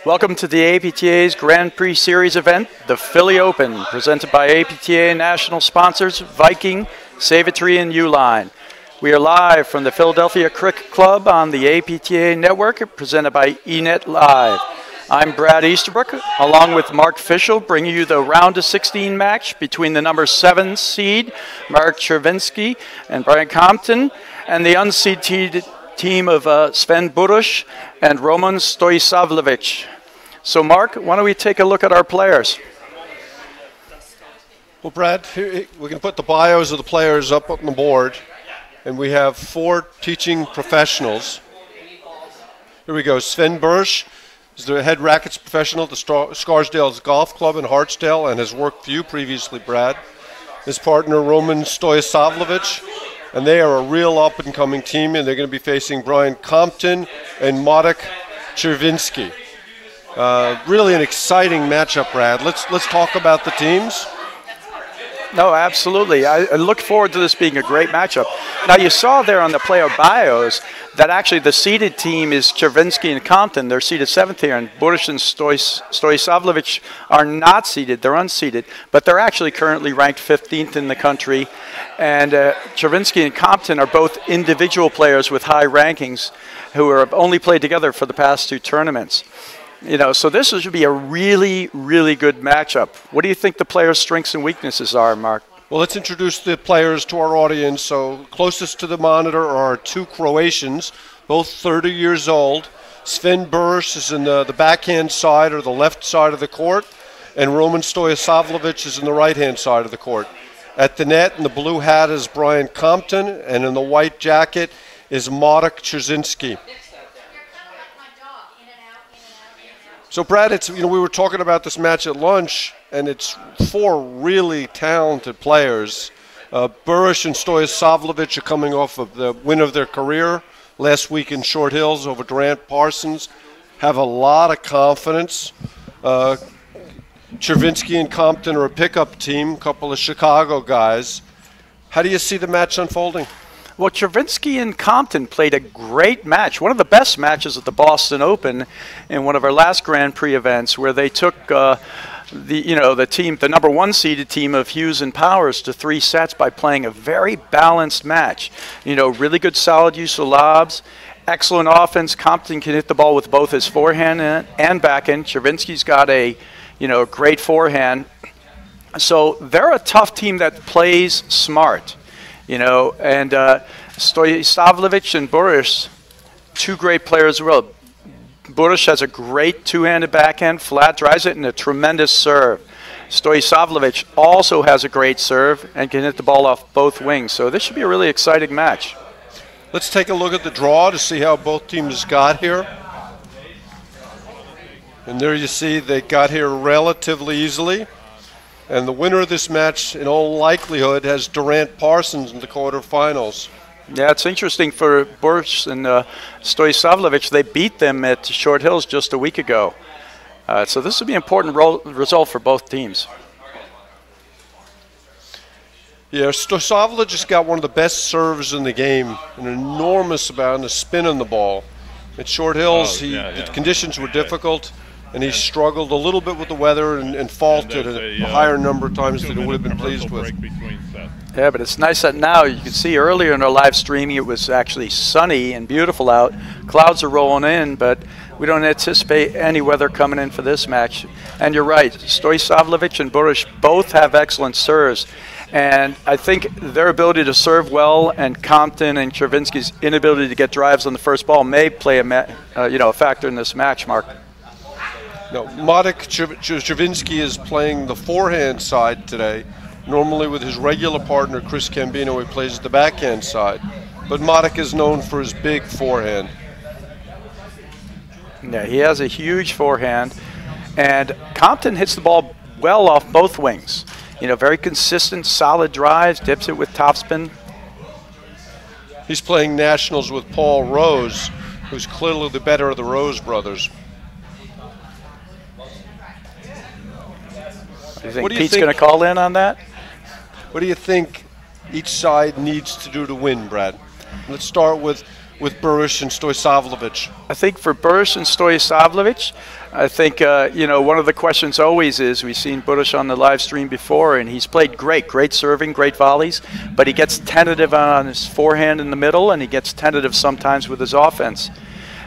Welcome to the APTA's Grand Prix Series event, the Philly Open, presented by APTA national sponsors Viking, Savitry, and Uline. We are live from the Philadelphia Cricket Club on the APTA network, presented by eNet Live. I'm Brad Easterbrook, along with Mark Fischel, bringing you the round of 16 match between the number 7 seed, Mark Czerwinski and Brian Compton, and the unseeded team of Sven Burus and Roman Stoisavljevic. So Mark, why don't we take a look at our players? Well, Brad, here we can put the bios of the players up on the board, and we have 4 teaching professionals. Here we go. Sven Burus is the head rackets professional at the Scarsdale's Golf Club in Hartsdale and has worked for you previously, Brad. His partner, Roman Stoisavljevic, and they are a real up-and-coming team, and they're going to be facing Brian Compton and Czerwinski. Really an exciting matchup, Brad. Let's talk about the teams. No, absolutely. I look forward to this being a great matchup. Now, you saw there on the player bios that actually the seeded team is Czerwinski and Compton. They're seeded 7th here, and Burus and Stoisavljevic are not seeded. They're unseeded, but they're actually currently ranked 15th in the country. And Czerwinski and Compton are both individual players with high rankings who have only played together for the past 2 tournaments. You know, so this should be a really, really good matchup. What do you think the players' strengths and weaknesses are, Mark? Well, let's introduce the players to our audience. So closest to the monitor are 2 Croatians, both 30 years old. Sven Burus is in the backhand side or the left side of the court, and Roman Stoisavljevic is in the right-hand side of the court. At the net in the blue hat is Brian Compton, and in the white jacket is Marek Czerwinski. So, Brad, we were talking about this match at lunch, and it's 4 really talented players. Burus and Stoisavljevic are coming off of the win of their career last week in Short Hills over Durant Parsons, have a lot of confidence. Czerwinski and Compton are a pickup team, a couple of Chicago guys. How do you see the match unfolding? Well, Czerwinski and Compton played a great match, one of the best matches at the Boston Open in one of our last Grand Prix events, where they took the number 1 seeded team of Hughes and Powers to 3 sets by playing a very balanced match. You know, really good solid use of lobs, excellent offense. Compton can hit the ball with both his forehand and backhand. Czerwinski's got a great forehand. So they're a tough team that plays smart. And Stoisavljevic and Burus, 2 great players as well. Burus has a great 2-handed backhand, flat, drives it, and a tremendous serve. Stoisavljevic also has a great serve and can hit the ball off both wings. So this should be a really exciting match. Let's take a look at the draw to see how both teams got here. And there you see they got here relatively easily. And the winner of this match, in all likelihood, has Durant Parsons in the quarterfinals. Yeah, it's interesting for Burus and Stoisavljevic. They beat them at Short Hills just a week ago. So this would be an important result for both teams. Yeah, Stoisavljevic just got one of the best serves in the game, an enormous amount of spin on the ball. At Short Hills, the conditions were difficult, and he struggled a little bit with the weather and faulted a higher number of times than he would have been pleased with. Yeah, but it's nice that now you can see earlier in our live streaming it was actually sunny and beautiful out. Clouds are rolling in, but we don't anticipate any weather coming in for this match. And you're right, Stoisavljevic and Burus both have excellent serves. And I think their ability to serve well and Compton and Czerwinski's inability to get drives on the first ball may play a factor in this match, Mark. No, Marek Czerwinski is playing the forehand side today. Normally with his regular partner, Chris Cambino, he plays the backhand side. But Marek is known for his big forehand. Yeah, he has a huge forehand. And Compton hits the ball well off both wings. Very consistent, solid drives, dips it with topspin. He's playing nationals with Paul Rose, who's clearly the better of the Rose brothers. Do you think Pete's going to call in on that? What do you think each side needs to do to win, Brad? Let's start with with Burus and Stoisavljevic? I think for Burus and Stoisavljevic, I think, one of the questions always is, we've seen Burus on the live stream before, and he's played great serving, great volleys, but he gets tentative on his forehand in the middle, and he gets tentative sometimes with his offense.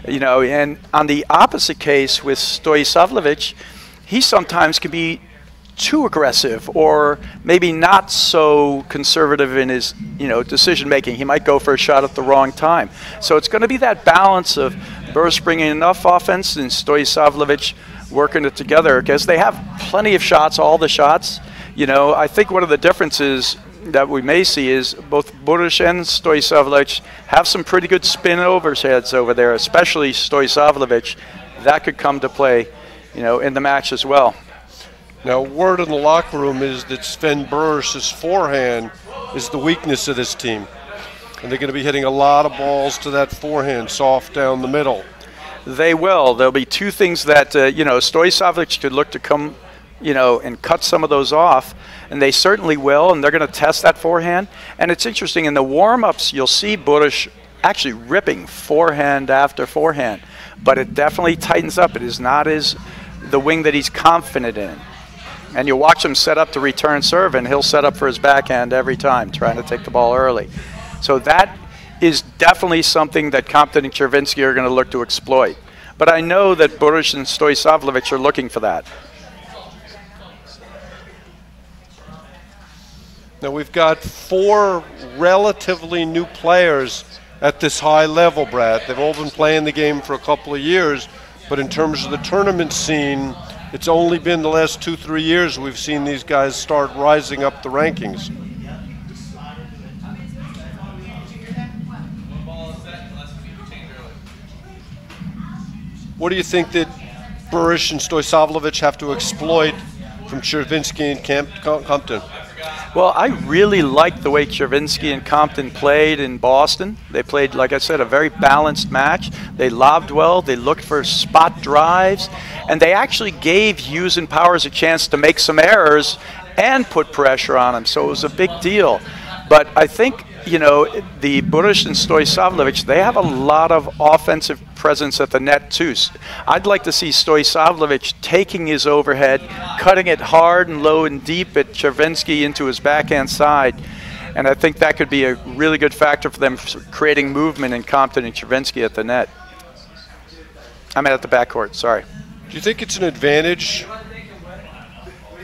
And on the opposite case with Stoisavljevic, he sometimes can be too aggressive or maybe not so conservative in his decision making. He might go for a shot at the wrong time. So it's going to be that balance of Burus bringing enough offense and Stoisavljevic working it together, because they have plenty of shots, all the shots. I think one of the differences that we may see is both Burus and Stoisavljevic have some pretty good spin overheads over there, especially Stoisavljevic. That could come to play, in the match as well. Now, word in the locker room is that Sven Burus' forehand is the weakness of this team. And they're going to be hitting a lot of balls to that forehand, soft down the middle. They will. There'll be two things that, Stoisavljevic could look to come, and cut some of those off. And they certainly will, and they're going to test that forehand. And it's interesting, in the warm-ups, you'll see Burus actually ripping forehand after forehand. But it definitely tightens up. It is not the wing that he's confident in. And you watch him set up to return serve, and he'll set up for his backhand every time, trying to take the ball early. So that is definitely something that Compton and Czerwinski are going to look to exploit. But I know that Burus and Stoisavljevic are looking for that. Now, we've got 4 relatively new players at this high level, Brad. They've all been playing the game for a couple of years, but in terms of the tournament scene, it's only been the last 2-3 years we've seen these guys start rising up the rankings. What do you think that Burus and Stoisavljevic have to exploit from Czerwinski and Compton? Well, I really liked the way Czerwinski and Compton played in Boston. They played, like I said, a very balanced match. They lobbed well. They looked for spot drives. And they actually gave Hughes and Powers a chance to make some errors and put pressure on them. So it was a big deal. But I think, the Burus and Stoisavljevic, they have a lot of offensive presence at the net too. I'd like to see Stoisavljevic taking his overhead, cutting it hard and low and deep at Czerwinski into his backhand side. And I think that could be a really good factor for them creating movement in Compton and Czerwinski at the net. At the backcourt, sorry. Do you think it's an advantage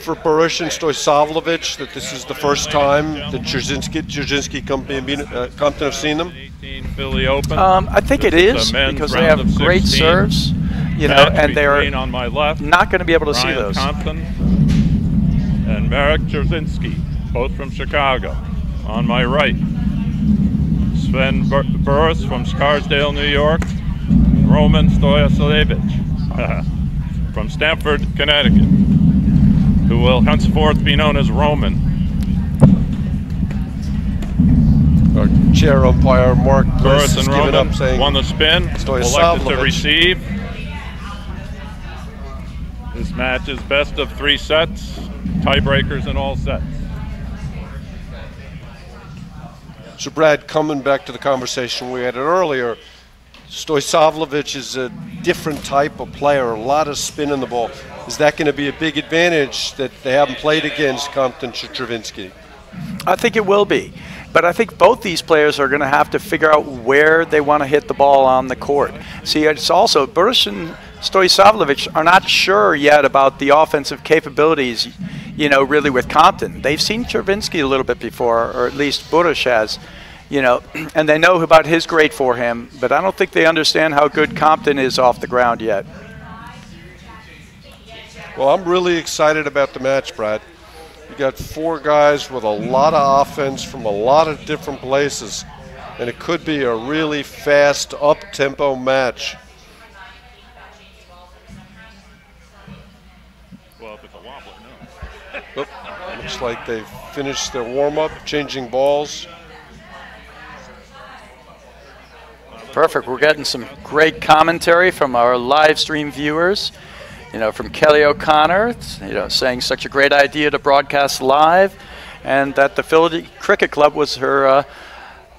for Burus and Stoisavljevic that this is the first time that Czerwinski Compton have seen them? I think it is, because they have great serves, and they're not going to be able to see those. Compton and Marek Czerwinski, both from Chicago. On my right, Sven Burus from Scarsdale, New York. Roman Stoisavljevic from Stamford, Connecticut, who will henceforth be known as Roman. Our chair umpire, Mark Burus and Roman up saying won the spin, elected to receive. This match is best of 3 sets, tiebreakers in all sets. So Brad, coming back to the conversation we had earlier, Stoisavljevic is a different type of player, a lot of spin in the ball. Is that going to be a big advantage that they haven't played against Compton Czerwinski? I think it will be. But I think both these players are going to have to figure out where they want to hit the ball on the court. See, it's also, Burus and Stoisavljevic are not sure yet about the offensive capabilities, really with Compton. They've seen Czerwinski a little bit before, or at least Burus has. And they know about his great forehand, but I don't think they understand how good Compton is off the ground yet. Well, I'm really excited about the match, Brad. You got 4 guys with a lot of offense from a lot of different places, and it could be a really fast, up-tempo match. Well, if it's a wobbler, no. Oop, looks like they've finished their warm-up, changing balls. Perfect. We're getting some great commentary from our live stream viewers. From Kelly O'Connor, saying such a great idea to broadcast live, and that the Philly Cricket Club was her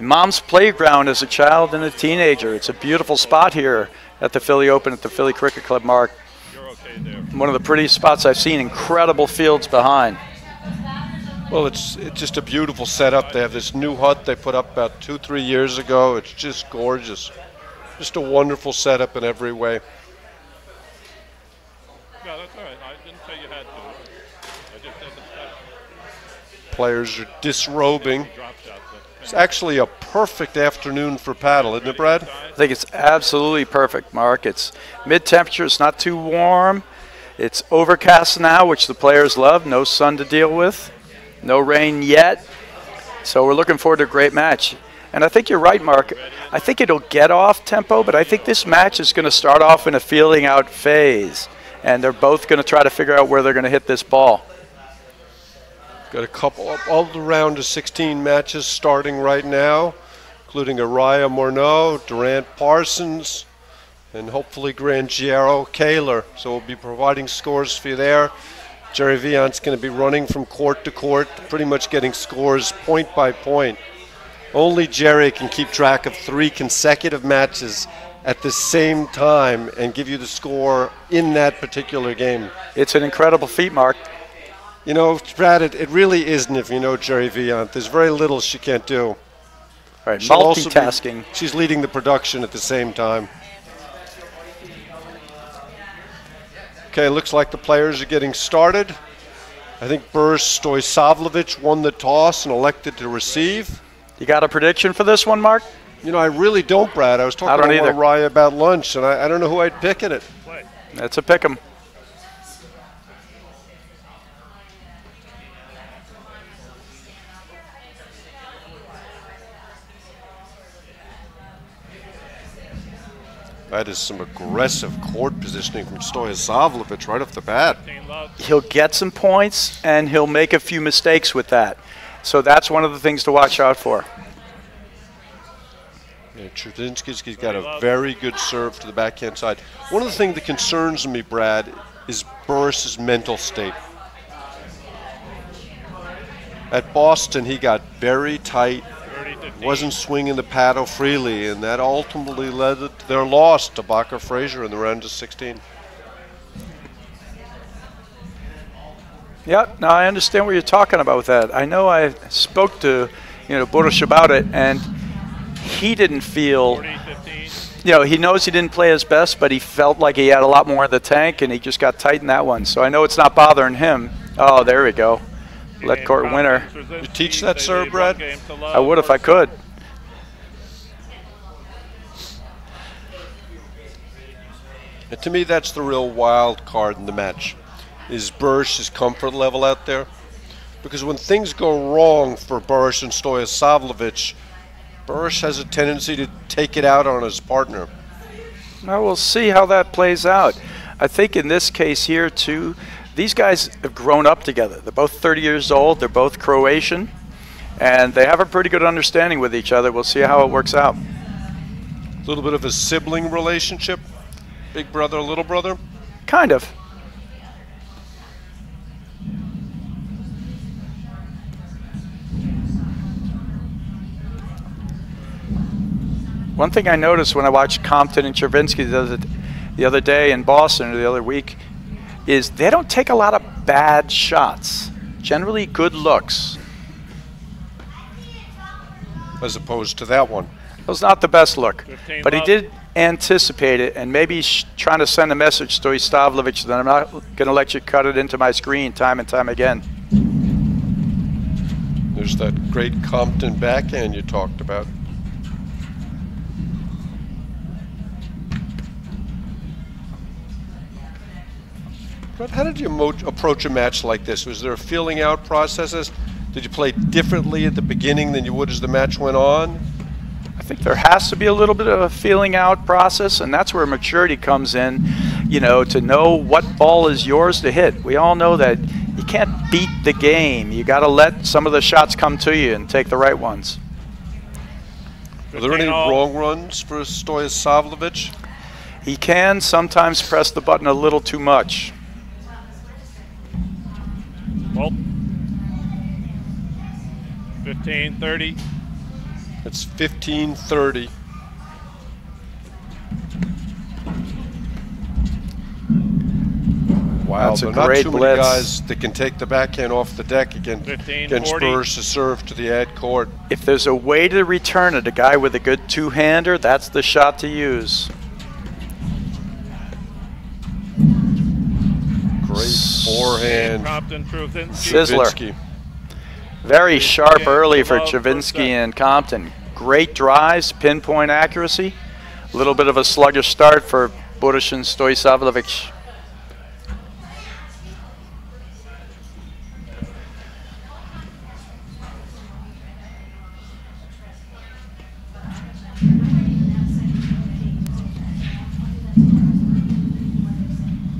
Mom's playground as a child and a teenager. It's a beautiful spot here at the Philly Open at the Philly Cricket Club, Mark. You're okay there. One of the prettiest spots I've seen. Incredible fields behind. Well, it's just a beautiful setup. They have this new hut they put up about 2-3 years ago. It's just gorgeous. Just a wonderful setup in every way. Yeah, that's all right. I didn't say you had to. I just said the stuff. Players are disrobing. Drop shots. It's actually a perfect afternoon for paddle, isn't it, Brad? I think it's absolutely perfect, Mark. It's mid-temperature. It's not too warm. It's overcast now, which the players love. No sun to deal with. No rain yet. So we're looking forward to a great match. And I think you're right, Mark. I think it'll get off tempo, but I think this match is going to start off in a feeling out phase. And they're both going to try to figure out where they're going to hit this ball. Got a couple of all the round of 16 matches starting right now, including Araya Morneau, Durant Parsons, and hopefully Grangiero Kaler. So we'll be providing scores for you there. Czerwinski's going to be running from court to court, pretty much getting scores point by point. Only Jerry can keep track of 3 consecutive matches at the same time and give you the score in that particular game. It's an incredible feat, Mark. You know, Brad, it really isn't if you know Czerwinski. There's very little she can't do. All right, She'll also be- multitasking. she's leading the production at the same time. Okay, looks like the players are getting started. I think Burus Stoisavljevic won the toss and elected to receive. You got a prediction for this one, Mark? You know, I really don't, Brad. I was talking don't to either. Raya about lunch, and I don't know who I'd pick in it. Play. That's a pick 'em. That is some aggressive court positioning from Stoisavljevic right off the bat. 15 love. He'll get some points, and he'll make a few mistakes with that. So that's one of the things to watch out for. Yeah, Czerwinski's got a very good serve to the backhand side. One of the things that concerns me, Brad, is Burus's mental state. At Boston, he got very tight, 30-15. wasn't swinging the paddle freely, and that ultimately led to their loss to Bacher Frazier in the round of 16. Yep, now I understand what you're talking about with that. I know I spoke to, Burus about it, and he didn't feel, 40-15. he knows he didn't play his best, but he felt like he had a lot more in the tank, and he just got tight in that one. So I know it's not bothering him. Oh, there we go. Let court winner. You teach that serve, Brad? I would if I could. And to me, that's the real wild card in the match, is Burus's comfort level out there. Because when things go wrong for Burus and Stoisavljevic, Burus has a tendency to take it out on his partner. Well, we'll see how that plays out. I think in this case here, too, these guys have grown up together. They're both 30 years old. They're both Croatian. And they have a pretty good understanding with each other. We'll see how it works out. A little bit of a sibling relationship, big brother, little brother. Kind of. One thing I noticed when I watched Compton and Czerwinski the other day in Boston or the other week is they don't take a lot of bad shots. Generally good looks. As opposed to that one. It was not the best look, 15 but he love. did anticipate it, and maybe he's trying to send a message to Stoisavljevic that I'm not going to let you cut it into my screen time and time again. There's that great Compton backhand you talked about. But how did you approach a match like this? Was there a feeling out process? Did you play differently at the beginning than you would as the match went on? I think there has to be a little bit of a feeling out process, and that's where maturity comes in, to know what ball is yours to hit. We all know that you can't beat the game. You got to let some of the shots come to you and take the right ones. Are there any 15 all. wrong runs for Stoisavljevic? He can sometimes press the button a little too much. Well, 15-30. It's 15-30. Wow, That's there a are not great too many blitz. guys that can take the backhand off the deck against 15-40. Burus to serve to the ad court. If there's a way to return it, a guy with a good two-hander, that's the shot to use. Great forehand. Compton, Czerwinski. Sizzler. Czerwinski. Very sharp early for Love, Czerwinski first and Compton. Great drives, pinpoint accuracy. A little bit of a sluggish start for Burus and Stoisavljevic.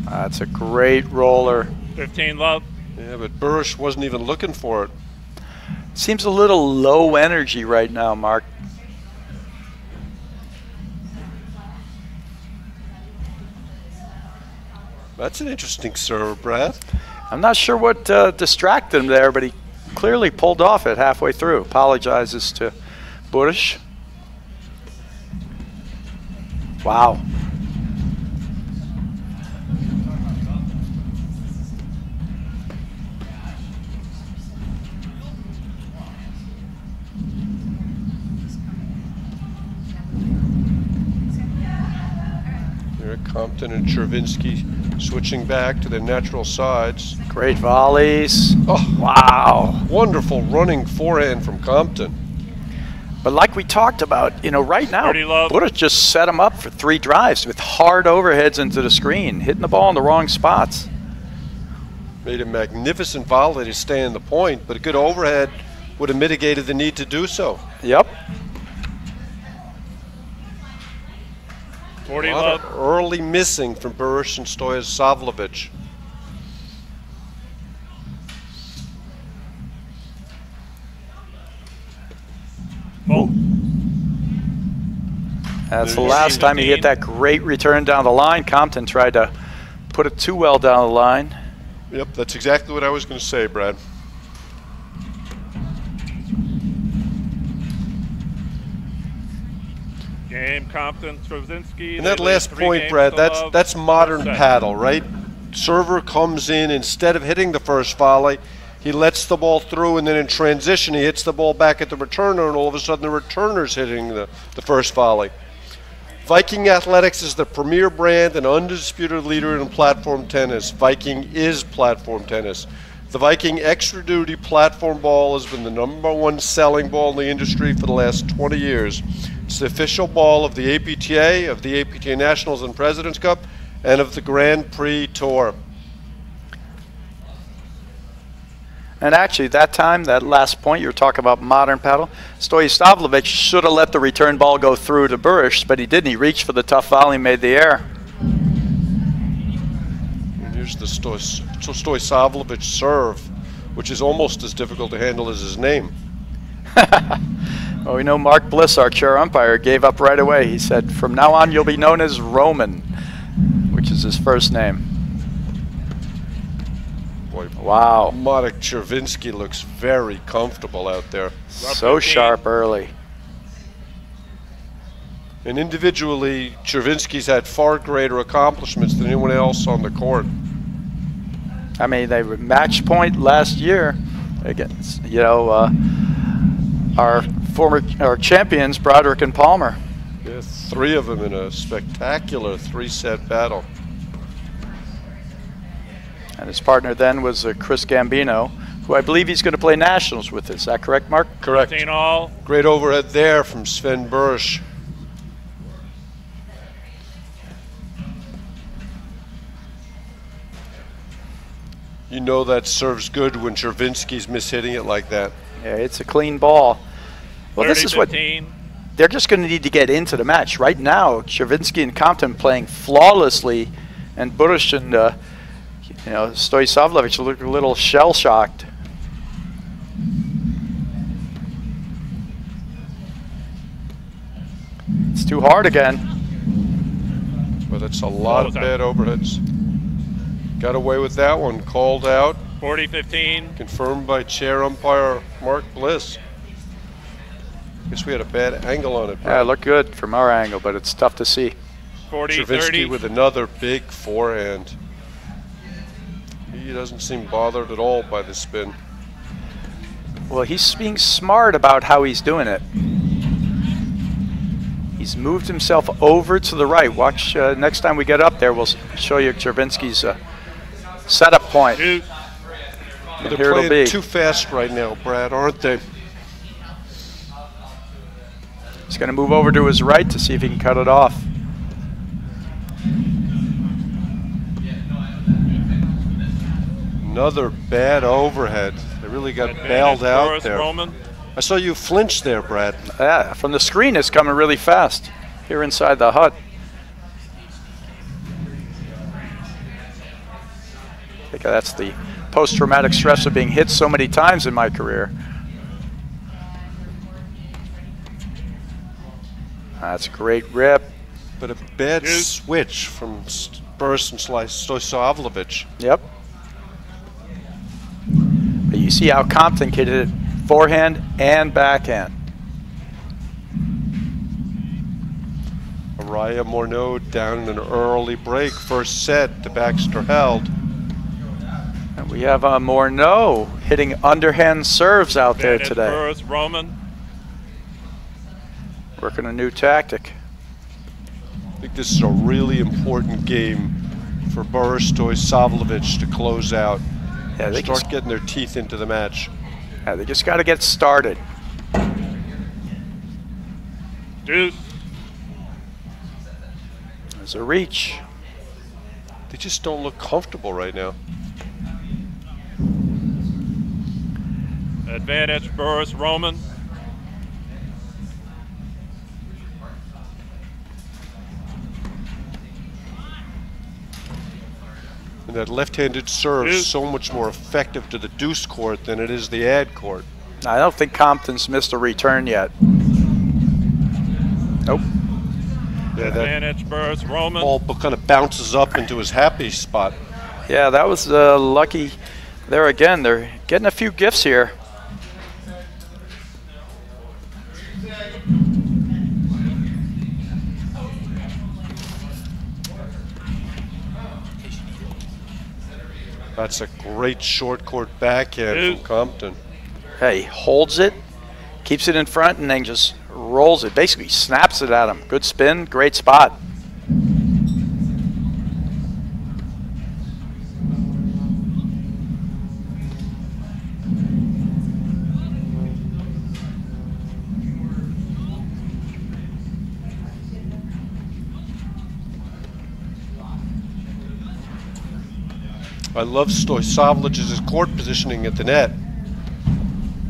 That's a great roller. 15 love. Yeah, but Burus wasn't even looking for it. Seems a little low energy right now, Mark. That's an interesting serve, Brad. I'm not sure what distracted him there, but he clearly pulled off it halfway through. Apologizes to Burus. Wow. Here, Compton and Czerwinski switching back to their natural sides. Great volleys. Oh, Wow. wonderful running forehand from Compton. But like we talked about, you know, right now, 30 love. Burus just set him up for 3 drives with hard overheads into the screen, hitting the ball in the wrong spots. Made a magnificent volley to stay in the point, but a good overhead would have mitigated the need to do so. Yep. 40 A lot love. of early missing from Burus and Stoisavljevic. Full. That's the last time he hit that great return down the line. Compton tried to put it too well down the line. Yep, that's exactly what I was going to say, Brad. Game, Compton, Czerwinski. And that last point, Brad, that's modern paddle, right? Server comes in, instead of hitting the first volley, he lets the ball through, and then in transition he hits the ball back at the returner, and all of a sudden the returner's hitting the first volley. Viking Athletics is the premier brand and undisputed leader in platform tennis. Viking is platform tennis. The Viking Extra Duty platform ball has been the #1 selling ball in the industry for the last 20 years. It's the official ball of the APTA, of the APTA Nationals and President's Cup, and of the Grand Prix Tour. And actually, that time, that last point, you were talking about modern paddle, Stoisavljevic should have let the return ball go through to Burus, but he didn't. He reached for the tough volley and made the error. And here's the Stoisavljevic serve, which is almost as difficult to handle as his name. Well, we know Mark Bliss, our chair umpire, gave up right away. He said, from now on, you'll be known as Roman, which is his first name. Boy, Wow. Marek Czerwinski looks very comfortable out there. So sharp early. And individually, Czerwinski's had far greater accomplishments than anyone else on the court. I mean, they were match point last year against, you know, our champions, Broderick and Palmer. Yeah, 3 of them in a spectacular 3-set battle. And his partner then was Chris Gambino, who I believe he's going to play nationals with. Is that correct, Mark? Correct. 15 all. Great overhead there from Sven Burus. You know that serves good when Czerwinski's mishitting it like that. Yeah, it's a clean ball. Well, 30, this is what 15. they're just going to need to get into the match. Right now, Czerwinski and Compton playing flawlessly, and Burus and you know, Stoisavljevic look a little shell-shocked. It's too hard again. But it's a lot of bad overheads. Got away with that one. Called out. 40-15. Confirmed by chair umpire Mark Bliss. Guess we had a bad angle on it. Yeah, it looked good from our angle, but it's tough to see. 40-30. Czerwinski with another big forehand. He doesn't seem bothered at all by the spin. Well, he's being smart about how he's doing it. He's moved himself over to the right. Watch, next time we get up there, we'll show you Czerwinski's setup point. Two. They're here it'll playing be. too fast right now, Brad, aren't they? He's going to move over to his right to see if he can cut it off. Another bad overhead. They really got bailed out Burus, there. Roman. I saw you flinch there, Brad. Yeah, from the screen it's coming really fast here inside the hut. I think that's the post-traumatic stress of being hit so many times in my career. That's a great rip. But a bad switch from Burus and Stoisavljevic. Yep. But you see how Compton can hit it forehand and backhand. Araya Morneau down in an early break. First set, the Baxter held. And we have Morneau hitting underhand serves out there today. Burus, Roman. Working a new tactic. I think this is a really important game for Burus Stoisavljevic to close out. Yeah, they Start getting their teeth into the match. Yeah, they just got to get started. Deuce. There's a reach. They just don't look comfortable right now. Advantage, Burus, Roman. And that left-handed serve is so much more effective to the deuce court than it is the ad court. I don't think Compton's missed a return yet. Nope. Yeah, that Advantage, Burus, Roman. ball kind of bounces up into his happy spot. Yeah, that was lucky. There again, they're getting a few gifts here. That's a great short court backhand from Compton. Hey, holds it, keeps it in front, and then just rolls it. Basically snaps it at him. Good spin, great spot. I love Stoisavljevic's court positioning at the net.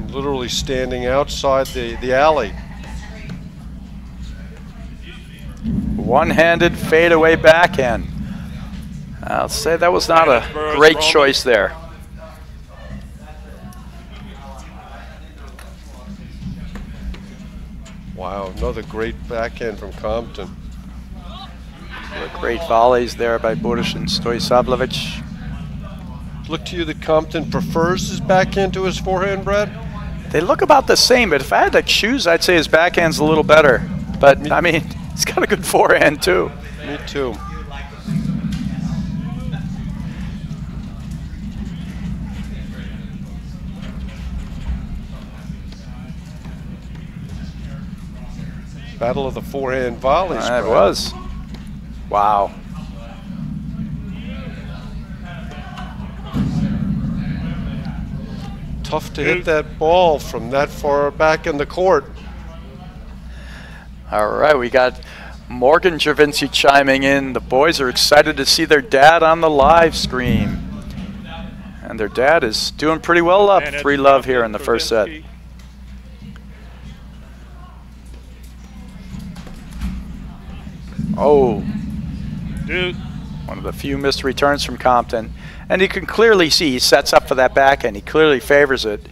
Literally standing outside the alley. One-handed fadeaway backhand. I'll say that was not a great choice there. Wow, another great backhand from Compton. Great volleys there by Burus and Stoisavljevic. Look to you that Compton prefers his backhand to his forehand, Brad? They look about the same, but if I had to choose, I'd say his backhand's a little better. But, I mean, he's got a good forehand, too. Me too. Battle of the forehand volleys. It was. Wow. Tough to hit that ball from that far back in the court. All right, we got Morgan Czerwinski chiming in. The boys are excited to see their dad on the live stream. And their dad is doing pretty well up 3-love here in the first set. Oh. Deuce. One of the few missed returns from Compton. And you can clearly see he sets up for that backhand. He clearly favors it.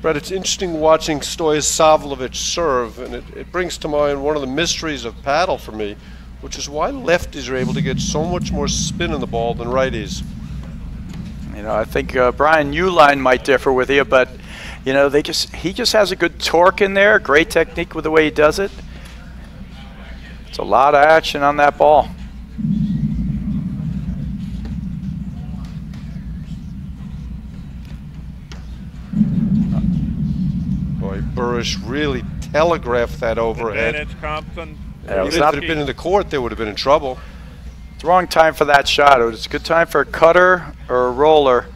Brett, it's interesting watching Stoisavljevic serve, and it brings to mind one of the mysteries of paddle for me, which is why lefties are able to get so much more spin in the ball than righties. You know, I think Brian Uline might differ with you, but you know, he just has a good torque in there, great technique with the way he does it. It's a lot of action on that ball. Boy, Burus really telegraphed that overhead. Advantage, Compton. Even if it had been in the court, they would have been in trouble. It's the wrong time for that shot. It's a good time for a cutter or a roller.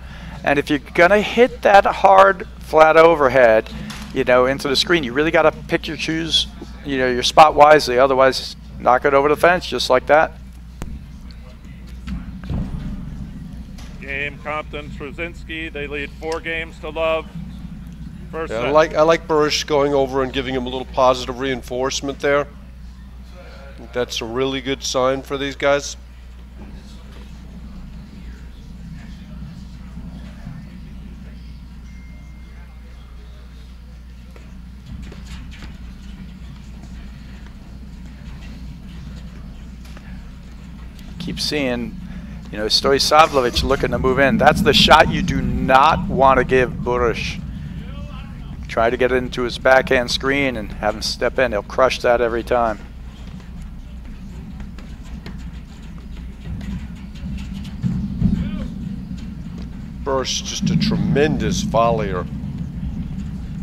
And if you're going to hit that hard, flat overhead, you know, into the screen, you really got to pick your shoes, you know, your spot wisely. Otherwise, knock it over the fence just like that. Game, Compton, Czerwinski. They lead 4 games to love. First Yeah, set. I like Burus going over and giving him a little positive reinforcement there. I think that's a really good sign for these guys. Keep seeing, you know, Stoisavljevic looking to move in. That's the shot you do not want to give Burus. Try to get it into his backhand screen and have him step in. He'll crush that every time. Burus just a tremendous volleyer.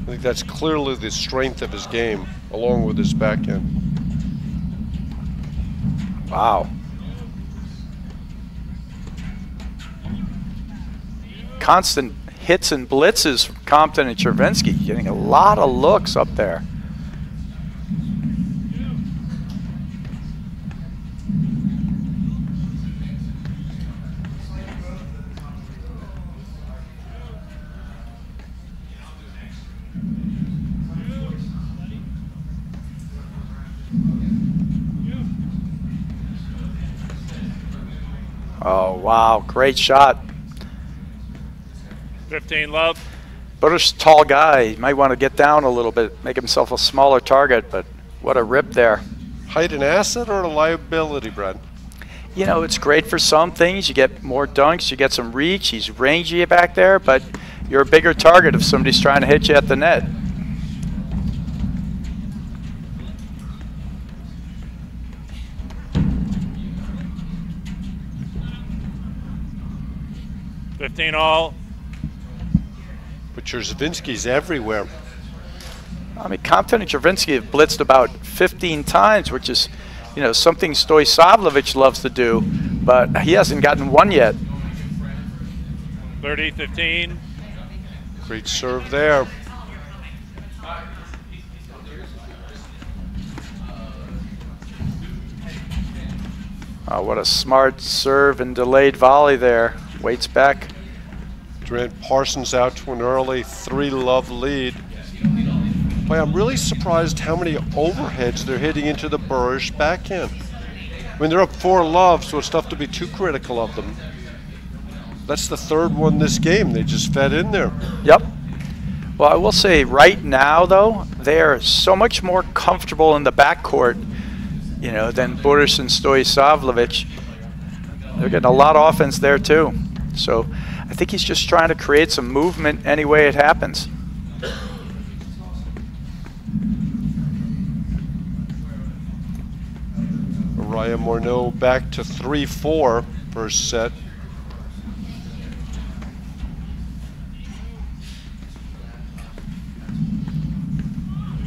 I think that's clearly the strength of his game, along with his backhand. Wow. Constant hits and blitzes from Compton and Czerwinski, getting a lot of looks up there. Oh, wow, great shot. 15 love. Burus, tall guy, he might want to get down a little bit, make himself a smaller target, but what a rip there. Height an asset or a liability, Brad? You know, it's great for some things. You get more dunks, you get some reach, he's rangy back there, but you're a bigger target if somebody's trying to hit you at the net. All. But Czerwinski's everywhere. I mean, Compton and Czerwinski have blitzed about 15 times, which is, you know, something Stoisavljevic loves to do, but he hasn't gotten one yet. 30-15. Great serve there. Oh, what a smart serve and delayed volley there. Waits back. Durant Parsons out to an early 3-love lead. Boy, I'm really surprised how many overheads they're hitting into the Burus backhand. I mean, they're up 4-love, so it's tough to be too critical of them. That's the 3rd one this game. They just fed in there. Yep. Well, I will say right now, though, they are so much more comfortable in the backcourt, you know, than Burus and Stoisavljevic. They're getting a lot of offense there, too. So I think he's just trying to create some movement any way it happens. Ryan Morneau back to 3-4 first set.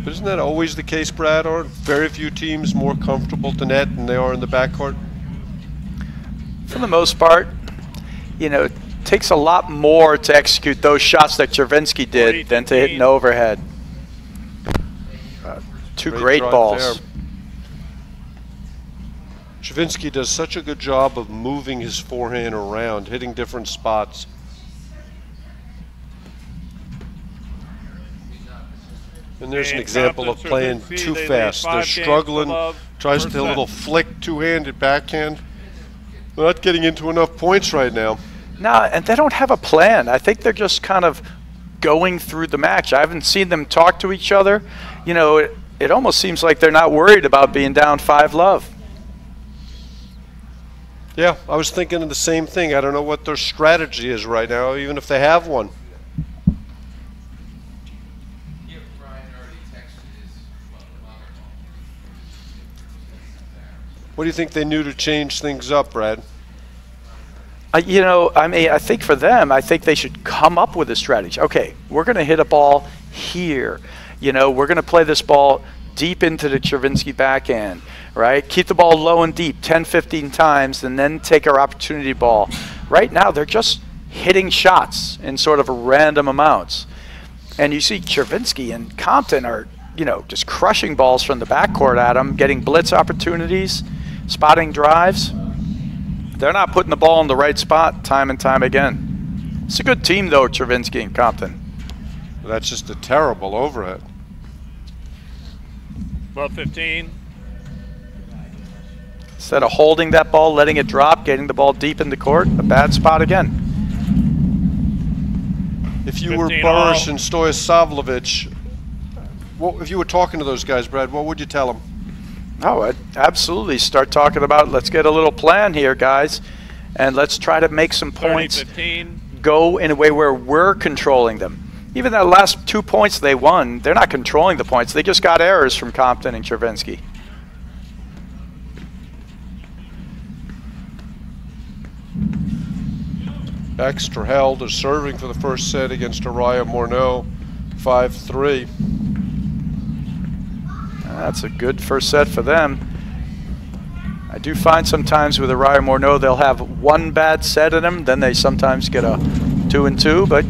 But isn't that always the case, Brad? Aren't very few teams more comfortable to net than they are in the backcourt? For the most part, you know, it takes a lot more to execute those shots that Czerwinski did than to hit an overhead. Two great balls. There. Czerwinski does such a good job of moving his forehand around, hitting different spots. And there's an example of playing too fast. They're struggling, tries to hit a little flick, two-handed backhand. They're not getting into enough points right now. No, and they don't have a plan. I think they're just kind of going through the match. I haven't seen them talk to each other. You know, it almost seems like they're not worried about being down 5-love. Yeah, I was thinking of the same thing. I don't know what their strategy is right now, even if they have one. What do you think they knew to change things up, Brad? You know, I mean, I think for them, I think they should come up with a strategy. Okay, we're going to hit a ball here. You know, we're going to play this ball deep into the Czerwinski backhand, right? Keep the ball low and deep 10, 15 times, and then take our opportunity ball. Right now, they're just hitting shots in sort of random amounts. And you see Czerwinski and Compton are, you know, just crushing balls from the backcourt at them, getting blitz opportunities, spotting drives. They're not putting the ball in the right spot time and time again. It's a good team, though, Czerwinski and Compton. That's just a terrible overhead. Love 15. Instead of holding that ball, letting it drop, getting the ball deep in the court, a bad spot again. If you were Burus and Stoisavljevic, if you were talking to those guys, Brad, what would you tell them? Oh, I'd absolutely start talking about, let's get a little plan here, guys, and let's try to make some points 30-15. Go in a way where we're controlling them. Even that last 2 points they won, they're not controlling the points. They just got errors from Compton and Czerwinski. Baxter-Held is serving for the first set against Araya Morneau, 5-3. That's a good first set for them. I do find sometimes with Araya Morneau they'll have one bad set in them, then they sometimes get a 2-2, but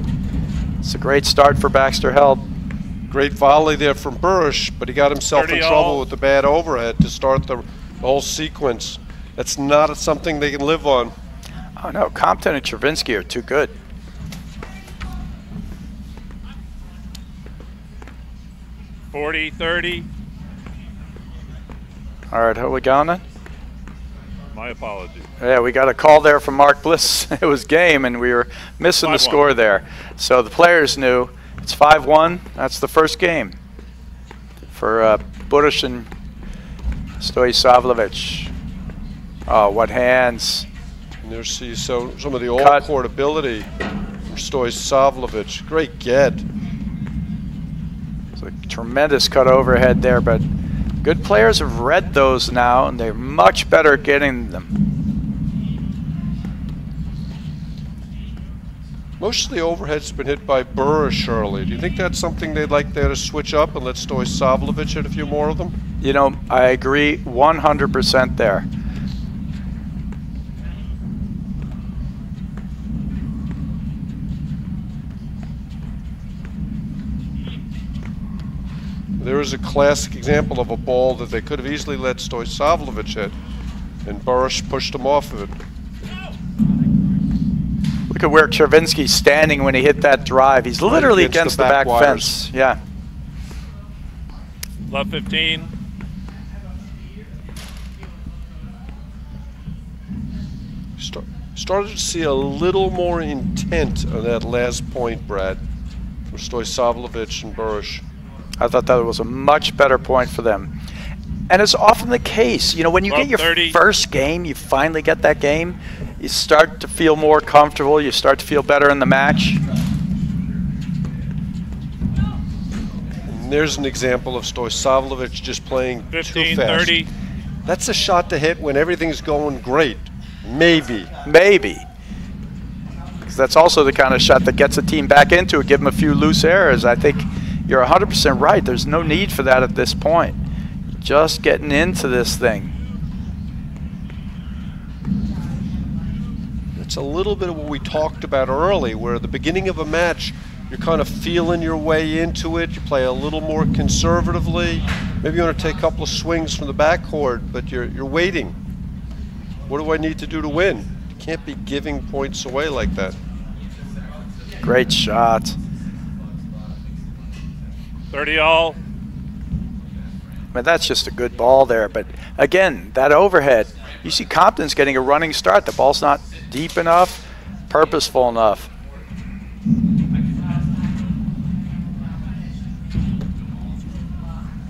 it's a great start for Baxter-Held. Great volley there from Burus, but he got himself in trouble with the bad overhead to start the whole sequence. That's not something they can live on. Oh no, Compton and Czerwinski are too good. $40-30. All right, how are we going then? My apologies. Yeah, we got a call there from Mark Bliss. It was game, and we were missing the score there. So the players knew it's 5-1. That's the first game for Burus and Stoisavljevic. Oh, what hands. And there see some of the all-court ability from Stoisavljevic. Great get. It's a tremendous cut overhead there, but good players have read those now, and they're much better at getting them. Most of the overhead's been hit by Burus, Shirley. Do you think that's something they'd like there to switch up and let Stoisavljevic hit a few more of them? You know, I agree 100% there. There is a classic example of a ball that they could have easily let Stoisavljevic hit, and Burus pushed him off of it. Look at where Czerwinski's standing when he hit that drive. He's literally against the back fence. Yeah. Love 15. Started to see a little more intent on that last point, Brad, from Stoisavljevic and Burus. I thought that was a much better point for them. And it's often the case, you know, when you get your 30. first game, you finally get that game, you start to feel more comfortable, you start to feel better in the match. And there's an example of Stoisavljevic just playing 15, too fast. 30. That's a shot to hit when everything's going great. Maybe. Maybe. Because that's also the kind of shot that gets a team back into it, give them a few loose errors. I think you're 100% right. There's no need for that at this point. Just getting into this thing. It's a little bit of what we talked about early, where at the beginning of a match, you're kind of feeling your way into it. You play a little more conservatively. Maybe you want to take a couple of swings from the backcourt, but you're waiting. What do I need to do to win? You can't be giving points away like that. Great shot. 30 all. I mean, that's just a good ball there. But again, that overhead, you see Compton's getting a running start. The ball's not deep enough, purposeful enough.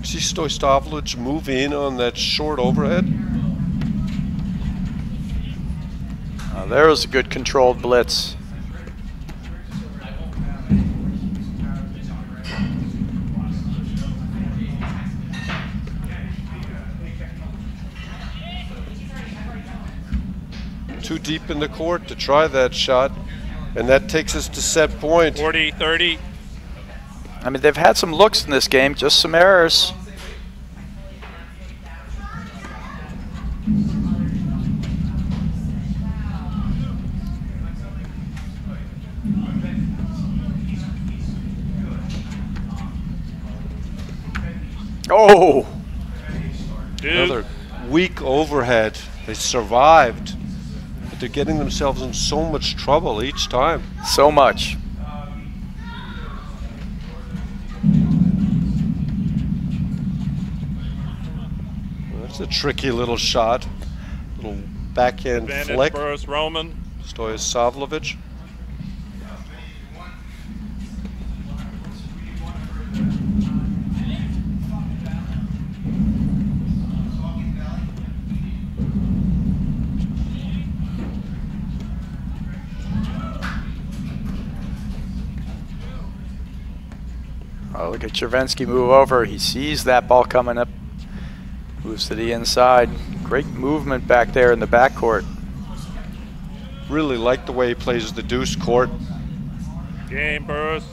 See Stoisavljevic move in on that short overhead? There was a good controlled blitz. Too deep in the court to try that shot, and that takes us to set point. 40-30. I mean, they've had some looks in this game, just some errors. Oh! Another weak overhead. They survived, but they're getting themselves in so much trouble each time. So much. That's a tricky little shot. Little backhand Advantage flick. Burus, Roman. Stoisavljevic. Oh, look at Czerwinski move over. He sees that ball coming up. Moves to the inside. Great movement back there in the backcourt. Really like the way he plays the deuce court. Game, Burus,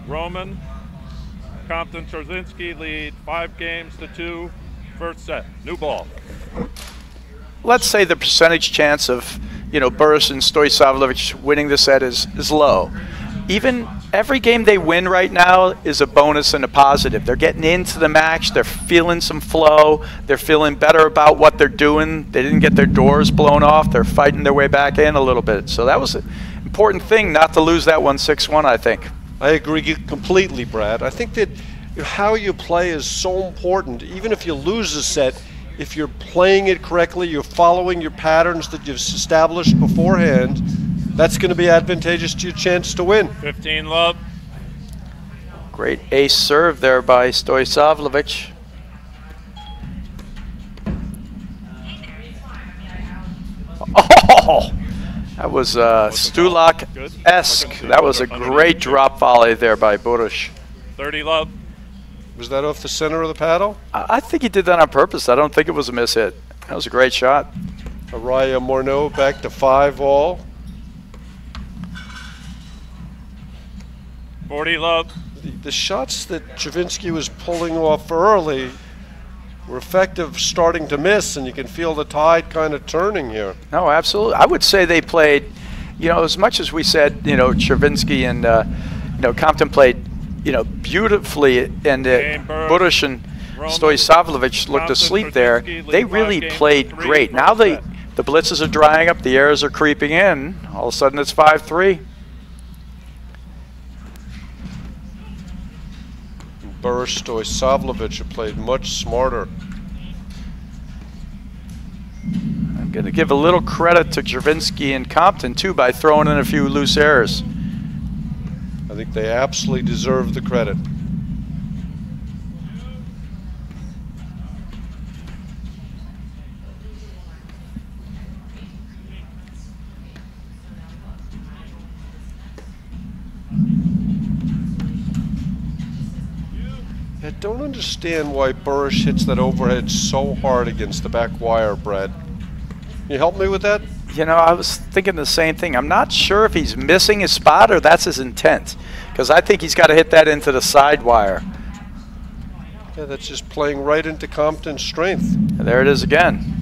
Roman. Compton, Czerwinski lead 5-2. First set. New ball. Let's say the percentage chance of, Burus and Stoisavljevic winning the set is low. Even every game they win right now is a bonus and a positive. They're getting into the match. They're feeling some flow. They're feeling better about what they're doing. They didn't get their doors blown off. They're fighting their way back in a little bit. So that was an important thing not to lose that one 6-1, I think. I agree completely, Brad. I think that how you play is so important. Even if you lose a set, if you're playing it correctly, you're following your patterns that you've established beforehand, that's going to be advantageous to your chance to win. 15 love. Great ace serve there by Stoisavljevic. Oh, that was Stulak-esque. That was a great drop volley there by Burus. 30 love. Was that off the center of the paddle? I think he did that on purpose. I don't think it was a miss hit. That was a great shot. Araya Morneau back to 5-all. 40 love. The shots that Czerwinski was pulling off early were effective starting to miss, and you can feel the tide kind of turning here. No, absolutely. I would say they played, as much as we said, Czerwinski and, Compton played, beautifully, and Burus and Stoisavljevic looked asleep there. They really played great. Now the blitzes are drying up, the errors are creeping in. All of a sudden it's 5-3. Burus, Stoisavljevic have played much smarter. I'm going to give a little credit to Czerwinski and Compton, too, by throwing in a few loose errors. I think they absolutely deserve the credit. I don't understand why Burus hits that overhead so hard against the back wire, Brad. Can you help me with that? I was thinking the same thing. I'm not sure if he's missing his spot or that's his intent, because I think he's got to hit that into the side wire. Yeah, that's just playing right into Compton's strength. And there it is again.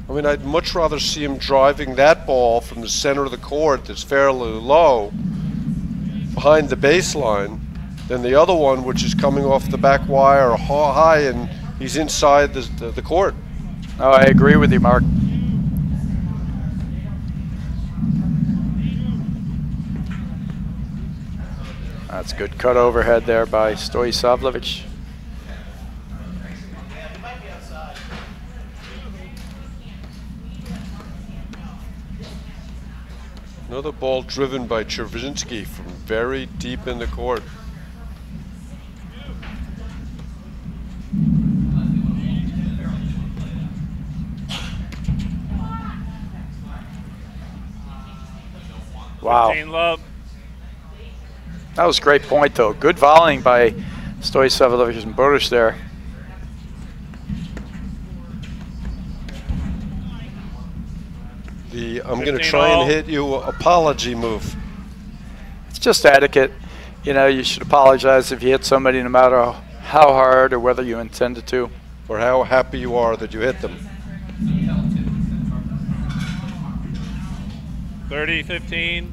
I mean, I'd much rather see him driving that ball from the center of the court that's fairly low behind the baseline than the other one, which is coming off the back wire high and he's inside the court. Oh, I agree with you, Mark. That's a good cut overhead there by Stoisavljevic. Another ball driven by Czerwinski from very deep in the court. Wow. 15 love. That was a great point, though. Good volleying by Stoisavljevic and Burus there. I'm going to try and hit you apology move. It's just etiquette. You know, you should apologize if you hit somebody, no matter how hard or whether you intended to. Or how happy you are that you hit them. 30-15.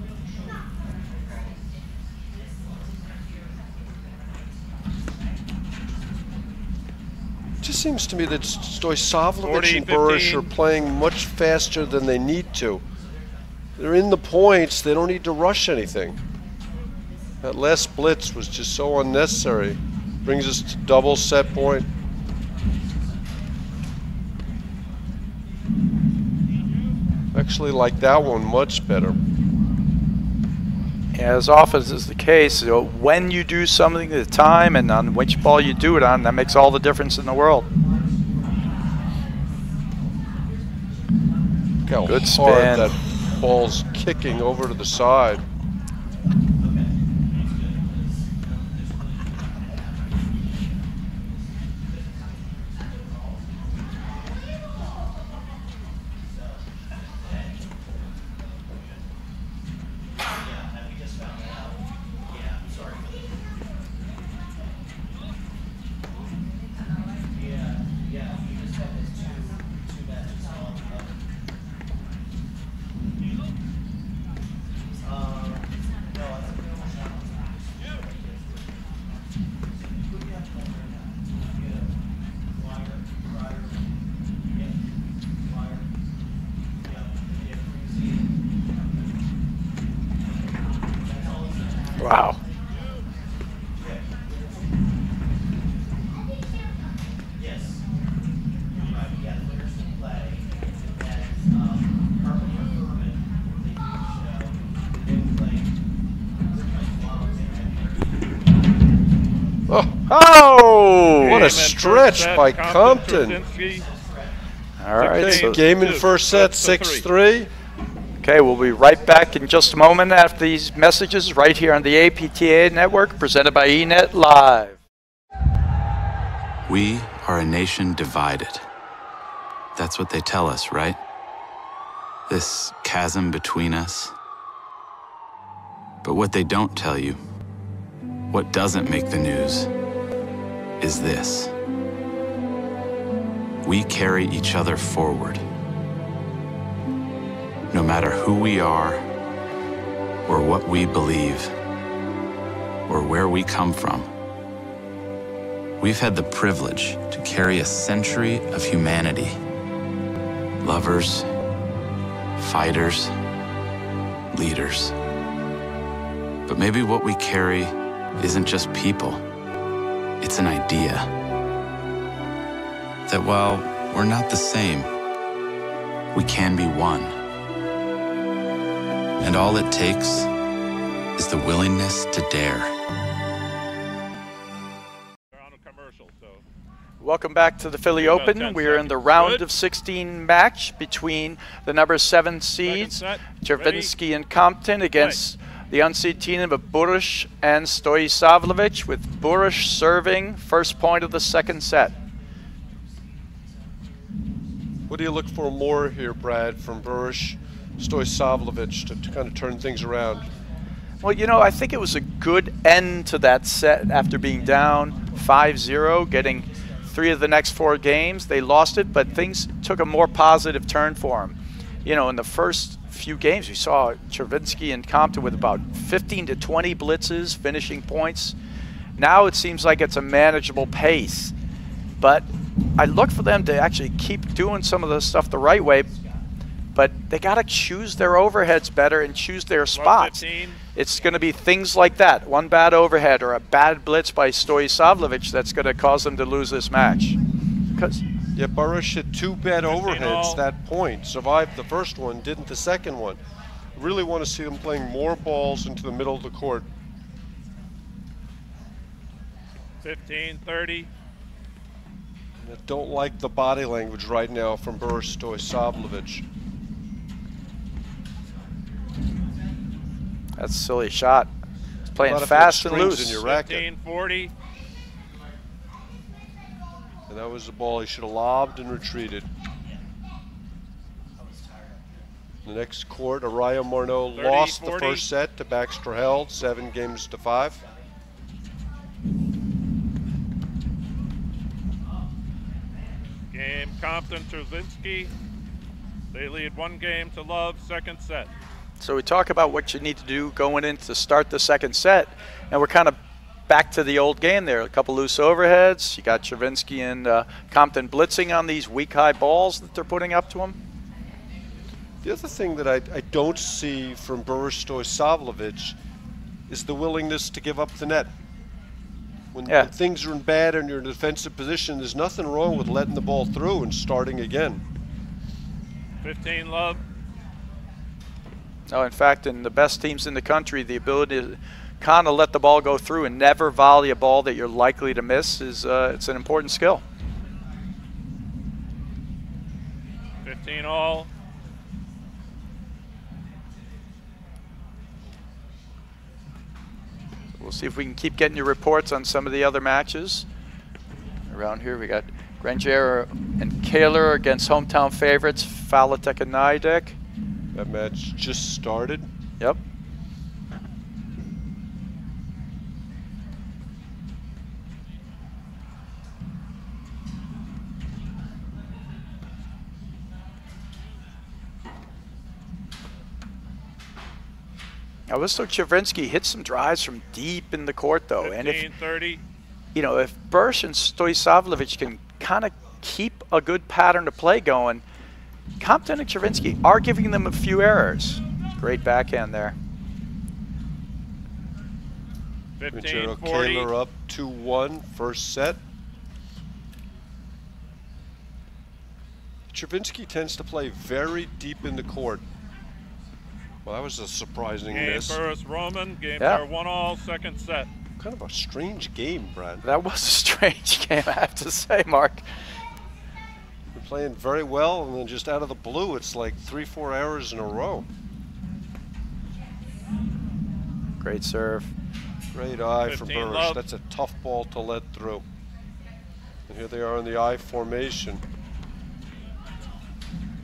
It just seems to me that Stoisavljevic and Burus are playing much faster than they need to. They're in the points. They don't need to rush anything. That last blitz was just so unnecessary. Brings us to double set point. Actually like that one much better. As often as is the case, you know, when you do something at the time and on which ball you do it on, that makes all the difference in the world. Look how good hard spin. that ball's kicking over to the side. Wow. Oh! What a stretch by Compton. All right. Okay, So game in first set, 6-3. okay, we'll be right back in just a moment after these messages right here on the APTA network, presented by eNet Live. We are a nation divided. That's what they tell us, right? This chasm between us. But what they don't tell you, what doesn't make the news, is this. We carry each other forward. No matter who we are, or what we believe, or where we come from, we've had the privilege to carry a century of humanity. Lovers, fighters, leaders. But maybe what we carry isn't just people, it's an idea. That while we're not the same, we can be one. And all it takes is the willingness to dare. Welcome back to the Philly Open. We are in the round of 16 match between the number 7 seeds, Czerwinski and Compton, against the unseeded team of Burus and Stoisavljevic, with Burus serving first point of the second set. What do you look for more here, Brad, from Burus, Stoisavljevic to kind of turn things around? Well, you know, I think it was a good end to that set after being down 5-0, getting 3 of the next 4 games. They lost it, but things took a more positive turn for them. You know, in the first few games, we saw Czerwinski and Compton with about 15 to 20 blitzes, finishing points. Now it seems like it's a manageable pace. But I look for them to actually keep doing some of the stuff the right way, but they got to choose their overheads better and choose their spots. It's going to be things like that, one bad overhead or a bad blitz by Stoisavljevic that's going to cause them to lose this match. Yeah, Burus hit 2 bad overheads that point. Survived the first one, didn't the second one. Really want to see them playing more balls into the middle of the court. 15-30. I don't like the body language right now from Burus Stoisavljevic. That's a silly shot. He's playing A lot of fast and strings loose. in your racket. 15-40. And that was the ball he should have lobbed and retreated. The next court, Araya Morneau lost the 40. first set to Baxter Held, 7-5. Game Compton, Czerwinski. They lead 1-0, second set. So we talk about what you need to do going in to start the second set, and we're kind of back to the old game there. A couple loose overheads. You got Czerwinski and Compton blitzing on these weak high balls that they're putting up to him. The other thing that I don't see from Burus Stoisavljevic is the willingness to give up the net. When things are in bad and you're in a defensive position, there's nothing wrong with letting the ball through and starting again. 15-love. No, in fact, in the best teams in the country, the ability to kind of let the ball go through and never volley a ball that you're likely to miss is it's an important skill. 15-all. We'll see if we can keep getting your reports on some of the other matches. Around here we got Granger and Kaler against hometown favorites, Falatek and Nidek. That match just started. Yep. Now, Listo Czerwinski hit some drives from deep in the court, though. 15, and if 30. You know, if Burus and Stoisavljevic can kind of keep a good pattern of play going, Compton and Czerwinski are giving them a few errors. Great backhand there. 15-40. Kaler up 2-1, first set. Czerwinski tends to play very deep in the court. Well, that was a surprising miss. Burus Roman, games are 1-all, second set. Kind of a strange game, Brad. That was a strange game, I have to say, Mark. You're playing very well, and then just out of the blue, it's like 3-4 errors in a row. Great serve. Great eye from 15 Burus. love. That's a tough ball to let through. And here they are in the I formation.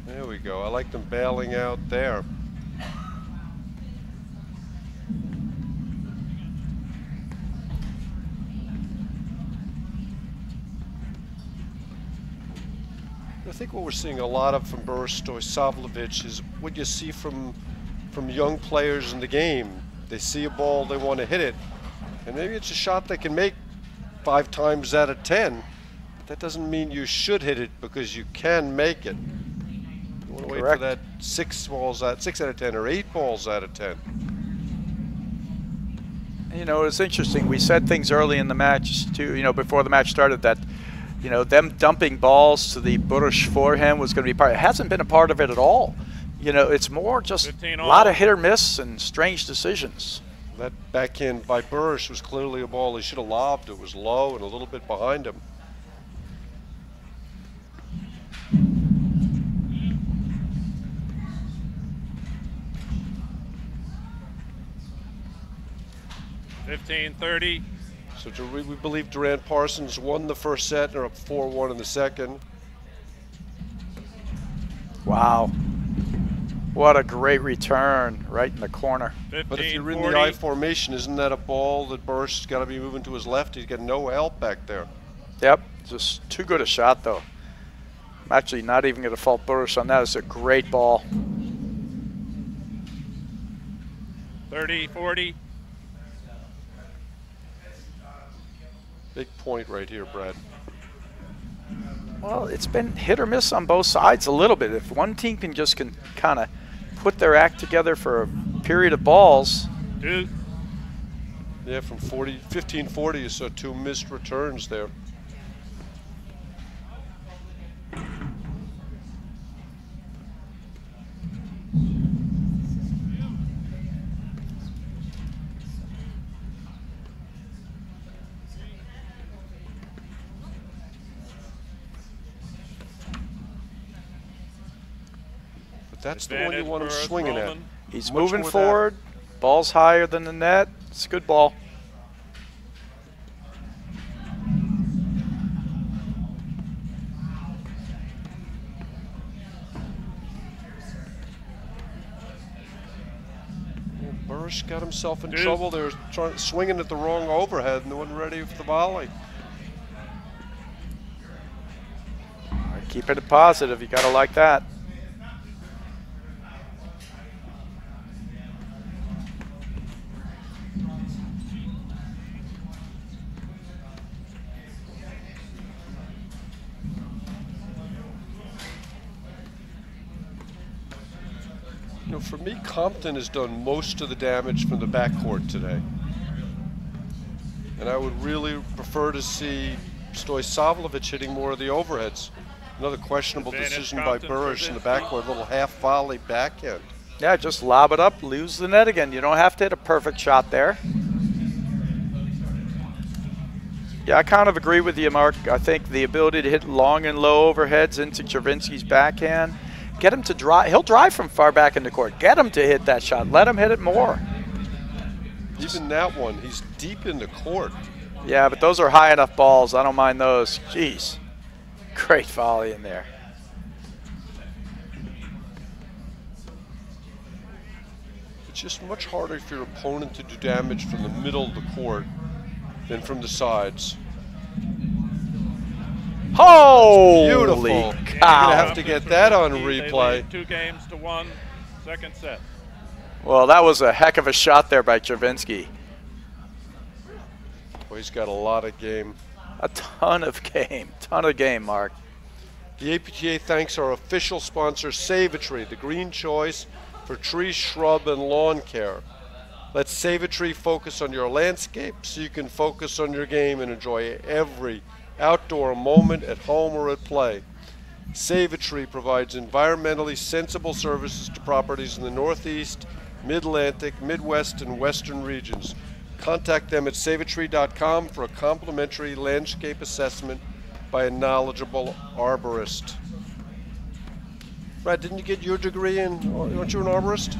There we go. I like them bailing out there. I think what we're seeing a lot of from Burus Stoisavljevic is what you see from young players in the game. They see a ball, they want to hit it, and maybe it's a shot they can make 5 times out of 10. But that doesn't mean you should hit it because you can make it. You want to wait for that 6 out of 10 or 8 balls out of 10. You know, it's interesting. We said things early in the match, too, you know, before the match started that, you know, them dumping balls to the Burus forehand was going to be part. It hasn't been a part of it at all. You know, it's more just a lot of hit or miss and strange decisions. That backhand by Burus was clearly a ball he should have lobbed. It was low and a little bit behind him. $15-30. So we believe Durant Parsons won the first set and are up 4-1 in the second. Wow. What a great return right in the corner. 15, but if you're in 40. the I formation, isn't that a ball that Burus has got to be moving to his left? He's got no help back there. Yep, just too good a shot, though. I'm actually not even going to fault Burus on that. It's a great ball. 30-40. Big point right here, Brad. Well, it's been hit or miss on both sides a little bit. If one team can just kind of put their act together for a period of balls. Yeah, from 15-40, you saw 2 missed returns there. That's the one you want him swinging at. He's moving forward, ball's higher than the net. It's a good ball. Burus got himself in trouble. They were swinging at the wrong overhead and they wasn't ready for the volley. Keeping it positive. You got to like that. You know, for me, Compton has done most of the damage from the backcourt today. And I would really prefer to see Stoisavljevic hitting more of the overheads. Another questionable decision by Burus in the backcourt, little half volley backhand. Yeah, just lob it up, lose the net again. You don't have to hit a perfect shot there. Yeah, I kind of agree with you, Mark. I think the ability to hit long and low overheads into Czerwinski's backhand, get him to drive. He'll drive from far back in the court. Get him to hit that shot. Let him hit it more. Even that one, he's deep in the court. Yeah, but those are high enough balls. I don't mind those. Jeez. Great volley in there. It's just much harder for your opponent to do damage from the middle of the court than from the sides. Holy beautiful. cow. You're going to have to get that on replay. 2-1, second set. Well, that was a heck of a shot there by Czerwinski. Well, he's got a lot of game. A ton of game, Mark. The APTA thanks our official sponsor, Save-A-Tree, the green choice for tree, shrub, and lawn care. Let Save-A-Tree focus on your landscape so you can focus on your game and enjoy every outdoor moment at home or at play. Save-A-Tree provides environmentally sensible services to properties in the Northeast, Mid-Atlantic, Midwest, and Western regions. Contact them at saveatree.com for a complimentary landscape assessment by a knowledgeable arborist. Brad, didn't you get your degree in, aren't you an arborist?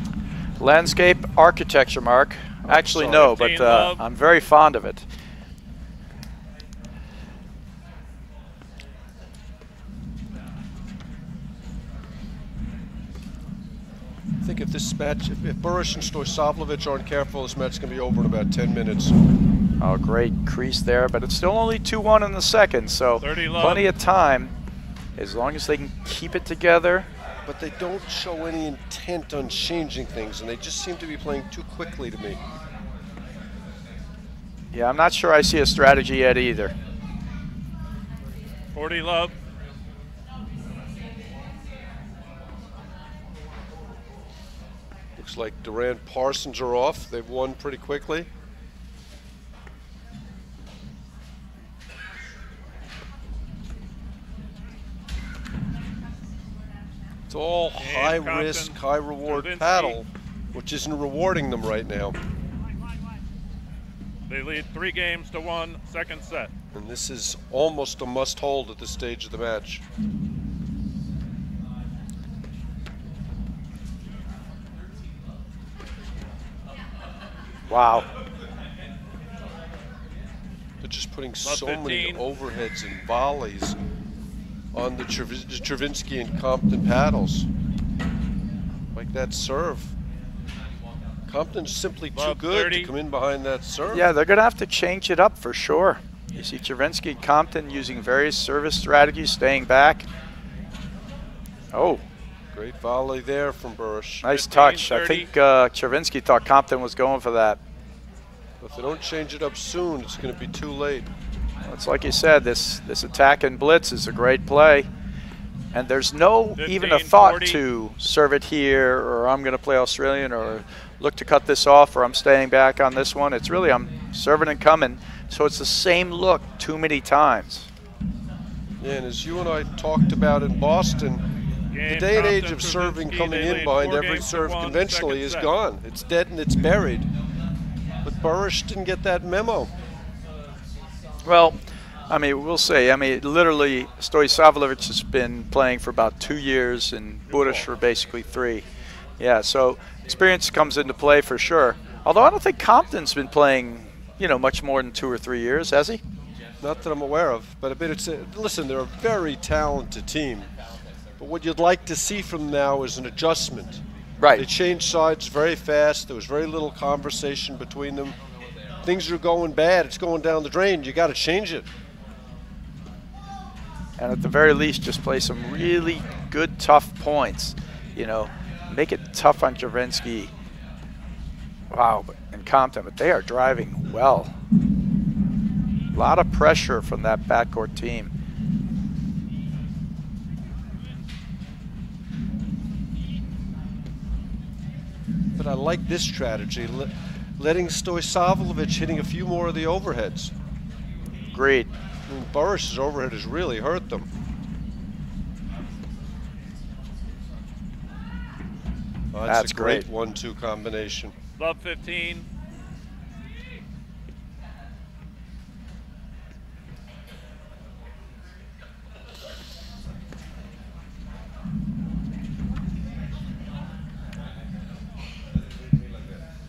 Landscape architecture, Mark. Actually, no, but I'm very fond of it. I think if this match, if Burus and Stoisavljevic aren't careful, this match is going to be over in about 10 minutes. Oh, great crease there, but it's still only 2-1 in the second, so plenty of time as long as they can keep it together. But they don't show any intent on changing things, and they just seem to be playing too quickly to me. Yeah, I'm not sure I see a strategy yet either. 40-love. Looks like Durant Parsons are off. They've won pretty quickly. It's all high risk, high reward paddle, which isn't rewarding them right now. They lead 3-1, second set. And this is almost a must hold at this stage of the match. Wow. They're just putting so many overheads and volleys on the Czerwinski and Compton paddles. Like that serve. Compton's simply too good to come in behind that serve. Yeah, they're going to have to change it up for sure. You see Czerwinski and Compton using various service strategies, staying back. Oh. Great volley there from Burus. Nice touch. I think Czerwinski thought Compton was going for that. If they don't change it up soon, it's going to be too late. Well, it's like you said, this attack and blitz is a great play. And there's no even a thought to serve it here, or I'm going to play Australian, or look to cut this off, or I'm staying back on this one. It's really I'm serving and coming. So it's the same look too many times. Yeah, and as you and I talked about in Boston, the day and age of serving coming in behind every serve conventionally is gone. It's dead and it's buried. But Burus didn't get that memo. Well, I mean, we'll say, I mean, literally, Stoisavljevic has been playing for about 2 years and Burus for basically 3. Yeah, so experience comes into play for sure. Although I don't think Compton's been playing, you know, much more than 2 or 3 years, has he? Not that I'm aware of, but listen, they're a very talented team. But what you'd like to see from now is an adjustment. Right. They changed sides very fast. There was very little conversation between them. Things are going bad. It's going down the drain. You got to change it. And at the very least, just play some really good, tough points. You know, make it tough on Czerwinski. Wow, and Compton, but they are driving well. A lot of pressure from that backcourt team. But I like this strategy, letting Stoisavljevic hitting a few more of the overheads. Agreed. I mean, Burus's overhead has really hurt them. Oh, that's a great 1-2 combination. Love 15.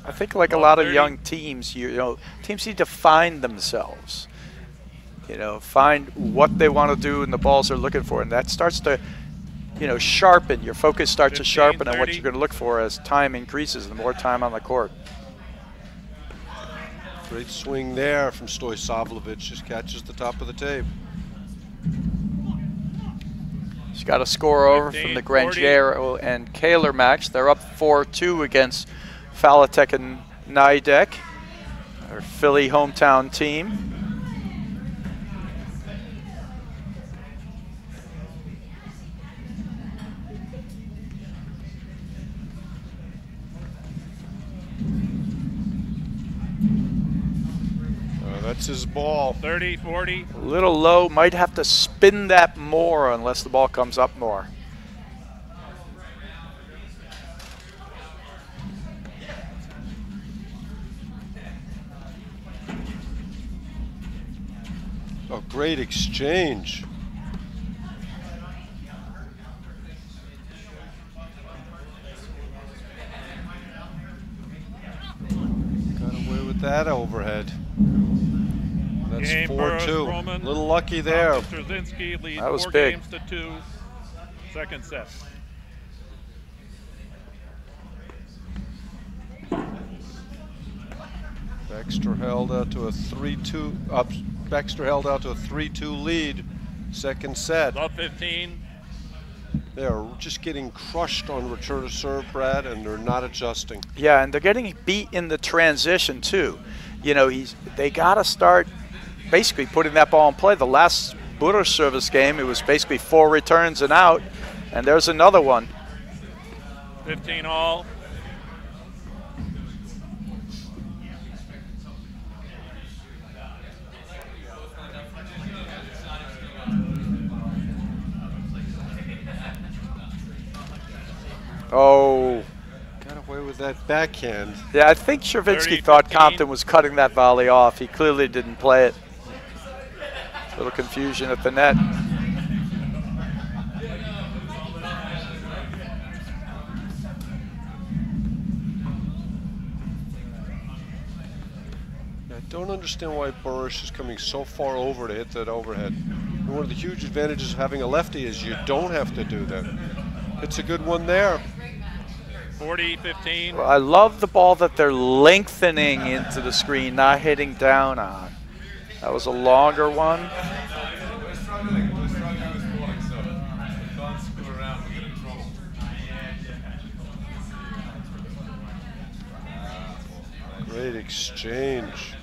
I think like a lot of young teams, you know, teams need to find themselves. You know, find what they want to do and the balls they're looking for, and that starts to, you know, sharpen. Your focus starts to sharpen on what you're going to look for as time increases, the more time on the court. Great swing there from Stoisavljevic, just catches the top of the tape. He's got a score over from the Grangiero and Kaler match. They're up 4-2 against Falatek and Nidek, our Philly hometown team. That's his ball. 30, 40. A little low, might have to spin that more unless the ball comes up more. Oh, great exchange. Got away with that overhead. That's 4-2. A little lucky there. Czerwinski leads That was 4 big. games to 2. Second set. Baxter held out to a 3-2. Baxter held out to a 3-2 lead. Second set. Love 15. They're just getting crushed on return to serve, Brad, and they're not adjusting. Yeah, and they're getting beat in the transition too. You know, they got to start basically putting that ball in play. The last Burus service game, it was basically 4 returns and out, and there's another one. 15 all. Oh. Got away with that backhand. Yeah, I think Czerwinski thought Compton was cutting that volley off. He clearly didn't play it. A little confusion at the net. I don't understand why Burus is coming so far over to hit that overhead. And one of the huge advantages of having a lefty is you don't have to do that. It's a good one there. 40, 15. Well, I love the ball that they're lengthening into the screen, not hitting down on. That was a longer one. Great exchange.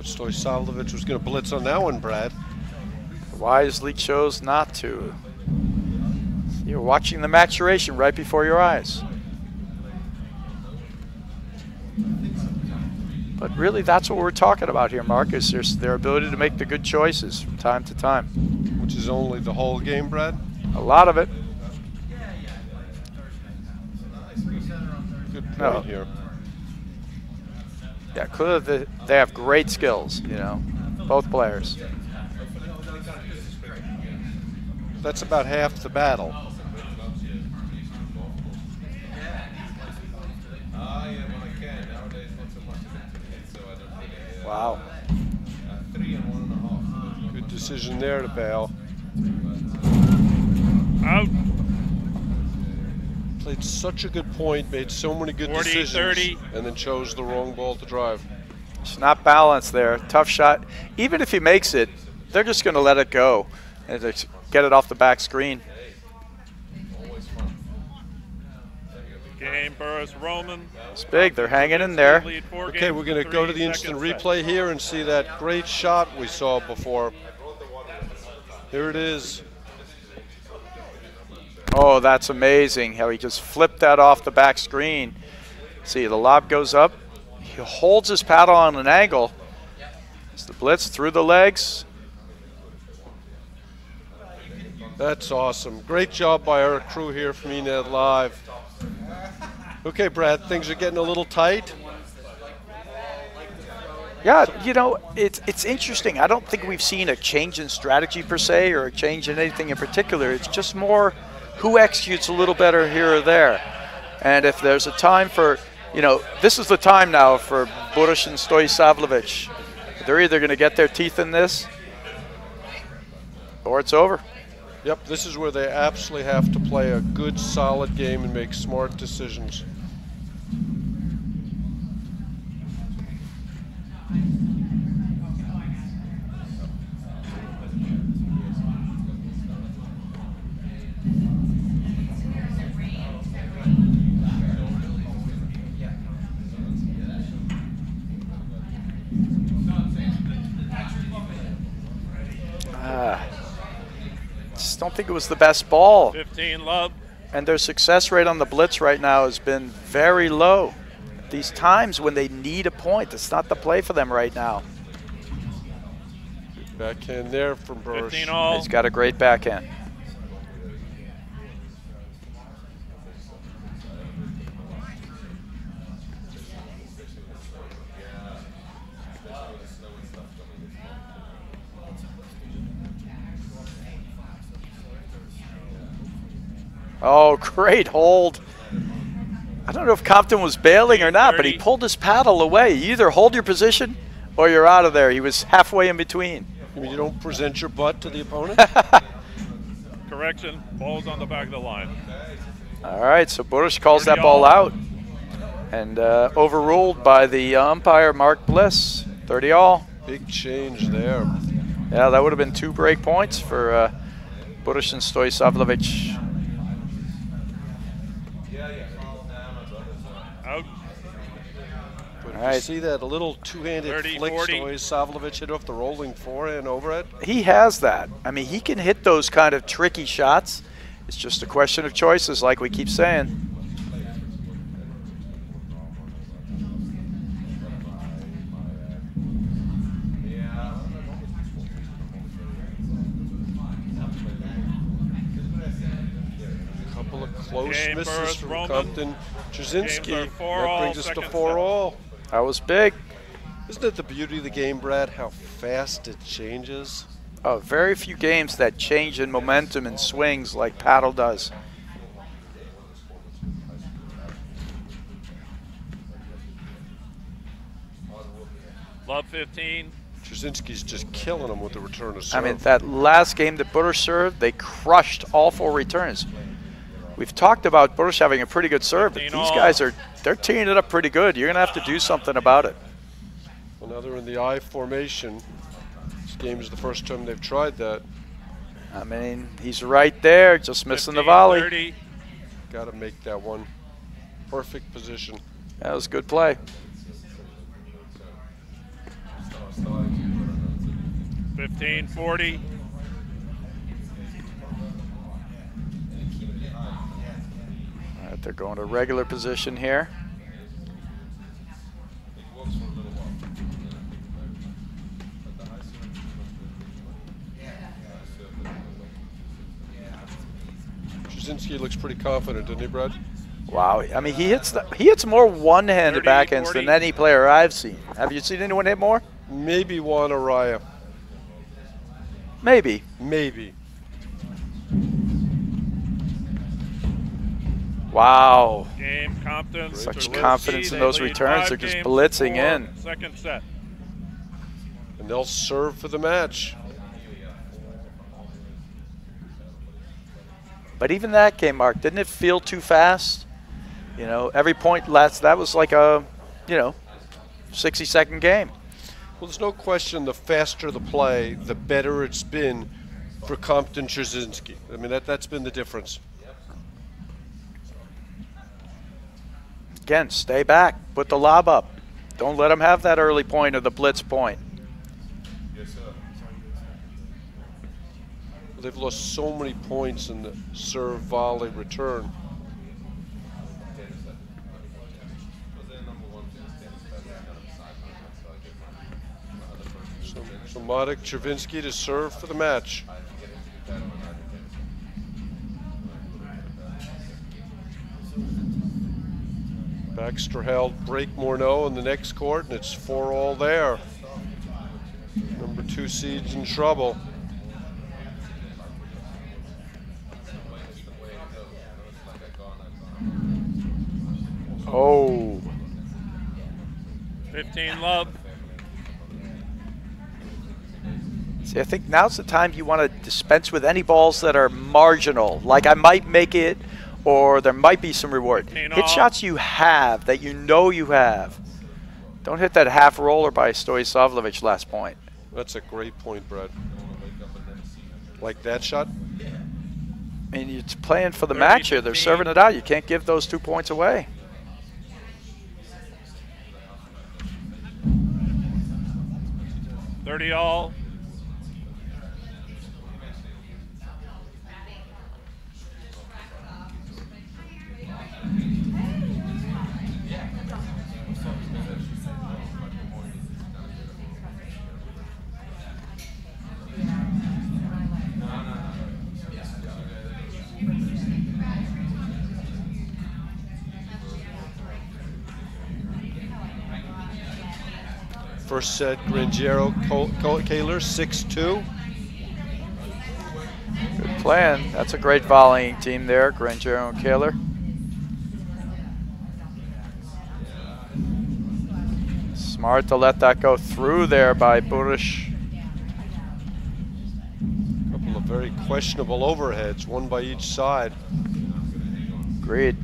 Stoisavljevic was going to blitz on that one, Brad. Wisely chose not to. You're watching the maturation right before your eyes. But really, that's what we're talking about here, Mark, is their ability to make the good choices from time to time. Which is only the whole game, Brad? A lot of it. Good point here. Yeah, clearly they have great skills, you know, both players. That's about half the battle. Wow. Good decision there to bail. Out. Played such a good point, made so many good 40, decisions, 30. and then chose the wrong ball to drive. It's not balanced there. Tough shot. Even if he makes it, they're just going to let it go and just get it off the back screen. Game, Burus, Roman. It's big. They're hanging in there. Okay, we're going to go to the instant replay here and see that great shot we saw before. Here it is. Oh, that's amazing how he just flipped that off the back screen. See, the lob goes up. He holds his paddle on an angle. It's the blitz through the legs. That's awesome. Great job by our crew here from ENET Live. Okay, Brad, things are getting a little tight. Yeah, you know, it's interesting. I don't think we've seen a change in strategy per se or a change in anything in particular. It's just more who executes a little better here or there. And if there's a time for, you know, this is the time now for Burus and Stoisavljevic. They're either going to get their teeth in this or it's over. Yep, this is where they absolutely have to play a good, solid game and make smart decisions. Just don't think it was the best ball. 15 love. And their success rate on the blitz right now has been very low. These times when they need a point, it's not the play for them right now. Good backhand there from Burus. 15 all. He's got a great backhand. Oh, great hold. I don't know if Compton was bailing or not, but he pulled his paddle away. You either hold your position or you're out of there. He was halfway in between. You mean you don't present your butt to the opponent? Correction, ball's on the back of the line. All right, so Burus calls that ball out. And overruled by the umpire, Mark Bliss. 30 all. Big change there. Yeah, that would have been 2 break points for Burus and Stoisavljevic. Out. But All right. you see that a little two-handed 30, flick 40. Stoisavljevic hit off the rolling forehand overhead? He has that. I mean, he can hit those kind of tricky shots. It's just a question of choices, like we keep saying. Couple of close Game, misses Burus, from Roman. Compton. Czerwinski, Games are 4 that all, brings us to second 4 set. all. That was big. Isn't it the beauty of the game, Brad, how fast it changes? Oh, very few games that change in momentum and swings like paddle does. Love 15. Czerwinski's just killing him with the return of serve. I mean, that last game that Burus served, they crushed all 4 returns. We've talked about Burus having a pretty good serve, but these guys they're teeing it up pretty good. You're going to have to do something about it. Well, now they're in the I formation. This game is the first time they've tried that. I mean, he's right there, just missing 15, the volley. 30. Got to make that one. Perfect position. That was a good play. 15, 40. All right, they're going to regular position here. Czerwinski looks pretty confident, doesn't he, Brad? Wow, I mean he hits more one-handed 30, backhands 40. than any player I've seen. Have you seen anyone hit more? Maybe Juan Araya. Maybe. Maybe. Wow. Game, Compton. Such Czerwinski, confidence in they those lead returns. 5 They're just games blitzing to 4. in. Second set. And they'll serve for the match. But even that game, Mark, didn't it feel too fast? You know, every point last, that was like a, 60-second game. Well, there's no question the faster the play, the better it's been for Compton Czerwinski. I mean, that's been the difference. Again, stay back, put the lob up. Don't let them have that early point or the blitz point. They've lost so many points in the serve, volley, return. So Marek Czerwinski to serve for the match. Baxter held break Morneau in the next court, and it's 4-all there. Number 2 seed's in trouble. Oh. 15 love. See, I think now's the time you want to dispense with any balls that are marginal, like I might make it or there might be some reward. Hit shots you have, that you know you have. Don't hit that half roller by Stoisavljevic last point. That's a great point, Brad. Like that shot? I mean, it's playing for the match here. They're serving it out. You can't give those 2 points away. $30-all. First set, Grangiero, Kaler, 6-2. Good plan. That's a great volleying team there, Grangiero and Kaler. Smart to let that go through there by Burus. A couple of very questionable overheads, one by each side. Agreed.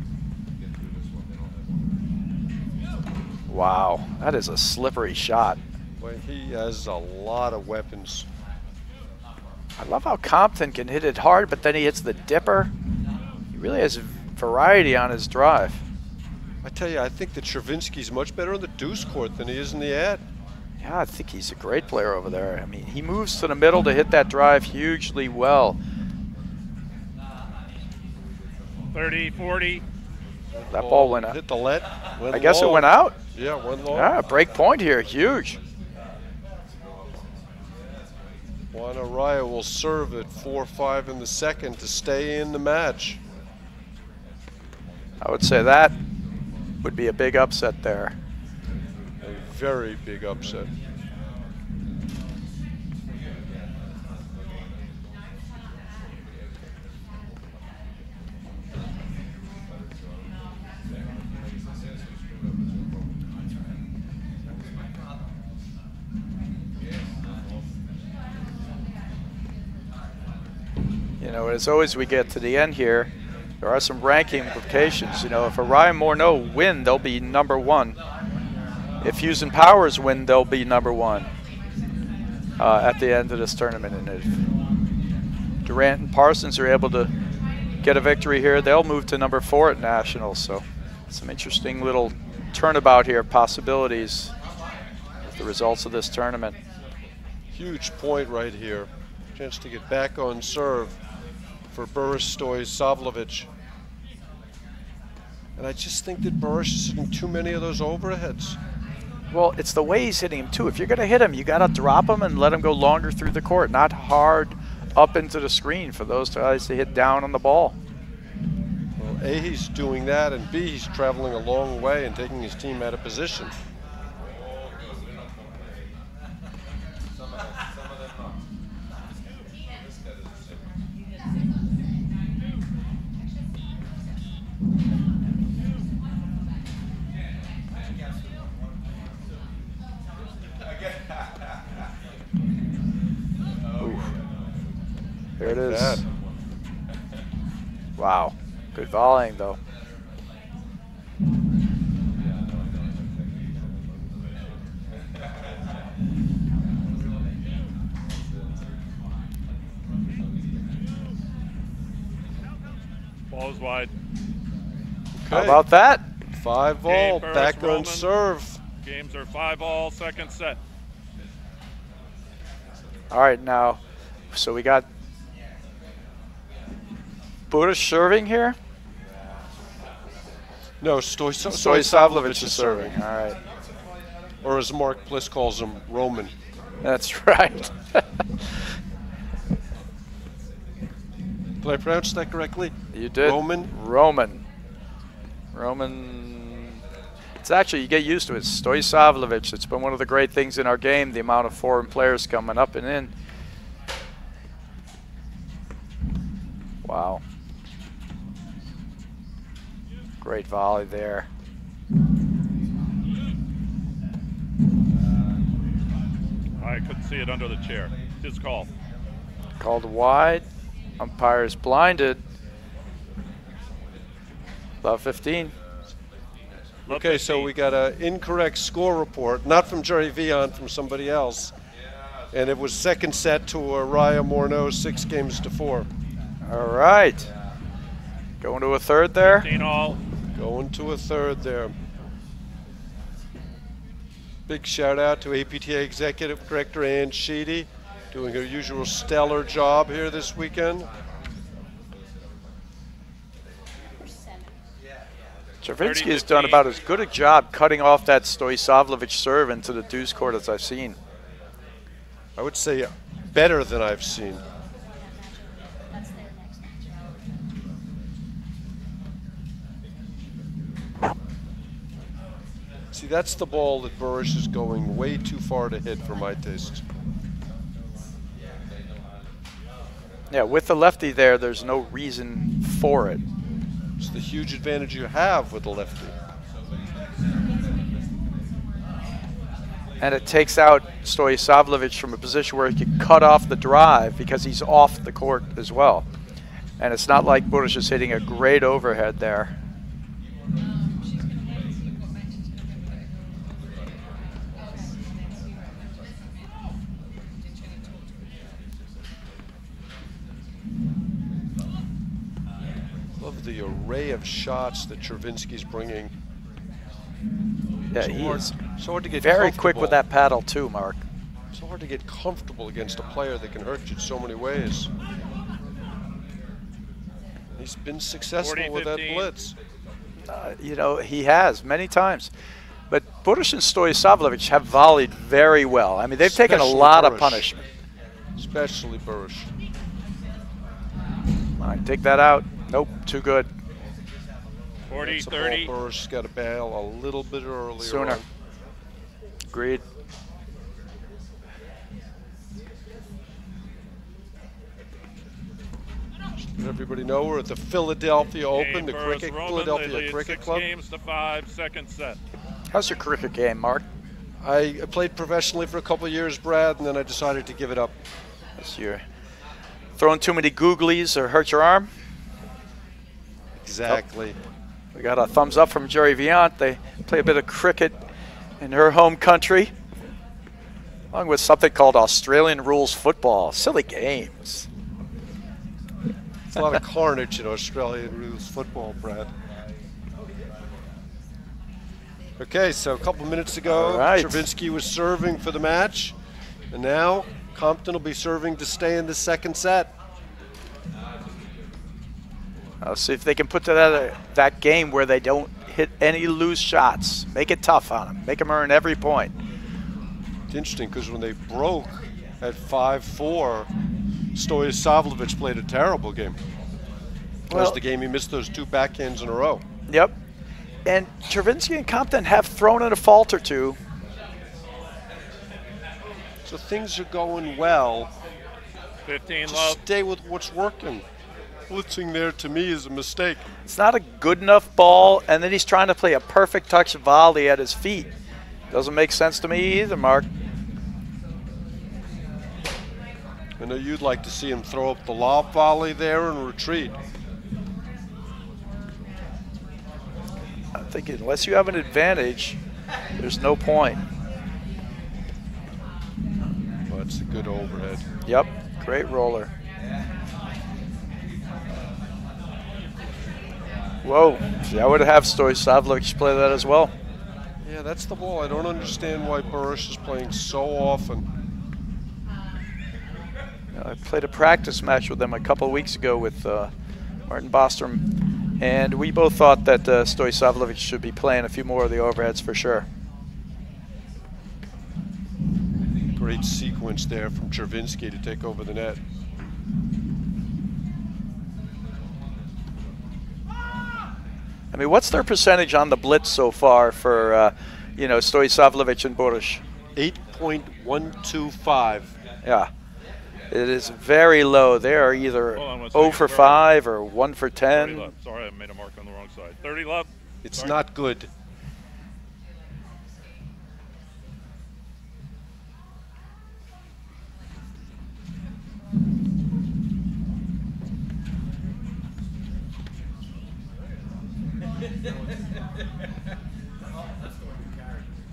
Wow, that is a slippery shot. Boy, he has a lot of weapons. I love how Compton can hit it hard, but then he hits the dipper. He really has variety on his drive. I tell you, I think that Czerwinski's much better on the deuce court than he is in the ad. Yeah, I think he's a great player over there. I mean, he moves to the middle to hit that drive hugely well. 30, 40. That ball went out. Hit the let. I guess it went out. Yeah, went long. Yeah, break point here, huge. Juan Araya will serve at 4-5 in the second to stay in the match. I would say that would be a big upset there. A very big upset. You know, as always we get to the end here, there are some ranking implications. You know, if Araya and Morneau win, they'll be number 1. If Hughes and Powers win, they'll be number 1 at the end of this tournament. And if Durant and Parsons are able to get a victory here, they'll move to number 4 at Nationals. So some interesting little turnabout here, possibilities with the results of this tournament. Huge point right here. Chance to get back on serve for Burus Stoisavljevic. And I just think that Burus is hitting too many of those overheads. Well, it's the way he's hitting him too. If you're going to hit him, you got to drop him and let him go longer through the court, not hard up into the screen for those guys to hit down on the ball. Well, Well, A, he's doing that, and B, he's traveling a long way and taking his team out of position. There it is. Wow. Good volleying, though. Ball's wide. Okay. How about that? 5-all, Burus, back run Roman. serve. Games are 5-all, second set. All right, now, so we got Burus serving here? No, Stoisavljevic is serving. All right. Or as Mark Bliss calls him, Roman. That's right. Did I pronounce that correctly? You did. Roman? Roman. It's actually, you get used to it. Stoisavljevic. It's been one of the great things in our game, the amount of foreign players coming up and in. Wow. Great volley there. I couldn't see it under the chair. His call. Called wide. Umpire's blinded. Love 15. Okay, so we got an incorrect score report, not from Jerry Vian, from somebody else. And it was second set to Raya Morneau, 6-4. All right. Going to a third there. 15-all. Going to a third there. Big shout out to APTA Executive Director Ann Sheedy, doing her usual stellar job here this weekend. Czerwinski has done about as good a job cutting off that Stoisavljevic serve into the deuce court as I've seen. I would say better than I've seen. See, that's the ball that Burus is going way too far to hit for my taste. Yeah, with the lefty there, there's no reason for it. It's the huge advantage you have with the lefty. And it takes out Stoisavljevic from a position where he can cut off the drive because he's off the court as well. And it's not like Burus is hitting a great overhead there. Love the array of shots that Czerwinski's bringing. Yeah, he is so hard to get very quick with that paddle too, Mark. So hard to get comfortable against a player that can hurt you in so many ways. He's been successful with that blitz. You know, he has many times. But Burus and Stoisavljevic have volleyed very well. I mean, they've taken a lot of punishment. Especially Burus. All right, take that out. Nope, too good. 40-30. Burus got to bail a little bit earlier. Sooner. On. Agreed. Let everybody know we're at the Philadelphia Open, the Philadelphia Philadelphia Cricket Club. 6-5, second set. How's your cricket game, Mark? I played professionally for a couple of years, Brad, and then I decided to give it up. This year. Throwing too many googlies or hurt your arm? Exactly. Oh. We got a thumbs up from Jerry Viant. They play a bit of cricket in her home country, along with something called Australian rules football. Silly games. It's a lot of carnage in Australian rules football, Brad. Okay, so a couple minutes ago, Czerwinski was serving for the match, and now Compton will be serving to stay in the second set. I'll see if they can put together that game where they don't hit any loose shots. Make it tough on them. Make them earn every point. It's interesting because when they broke at 5-4, Stoisavljevic played a terrible game. Closed the game. He missed those 2 backhands in a row. Yep. And Czerwinski and Compton have thrown in a fault or two. So things are going well. 15 Just love. stay with what's working. Blitzing there to me is a mistake. It's not a good enough ball, and then he's trying to play a perfect touch volley at his feet. Doesn't make sense to me either, Mark. I know you'd like to see him throw up the lob volley there and retreat. I think unless you have an advantage, there's no point. Oh, that's a good overhead. Yep, great roller. Whoa, see, I would have Stoisavljevic play that as well. Yeah, that's the ball. I don't understand why Burus is playing so often. I played a practice match with them a couple of weeks ago with Martin Bostrom, and we both thought that Stoisavljevic should be playing a few more of the overheads for sure. Great sequence there from Czerwinski to take over the net. I mean, what's their percentage on the blitz so far for, Stoisavljevic and Burus? 8.125. Yeah. It is very low. They are either 0 for 5 or 1 for 10. 30 love. Sorry, I made a mark on the wrong side. 30 love. It's Sorry. not good.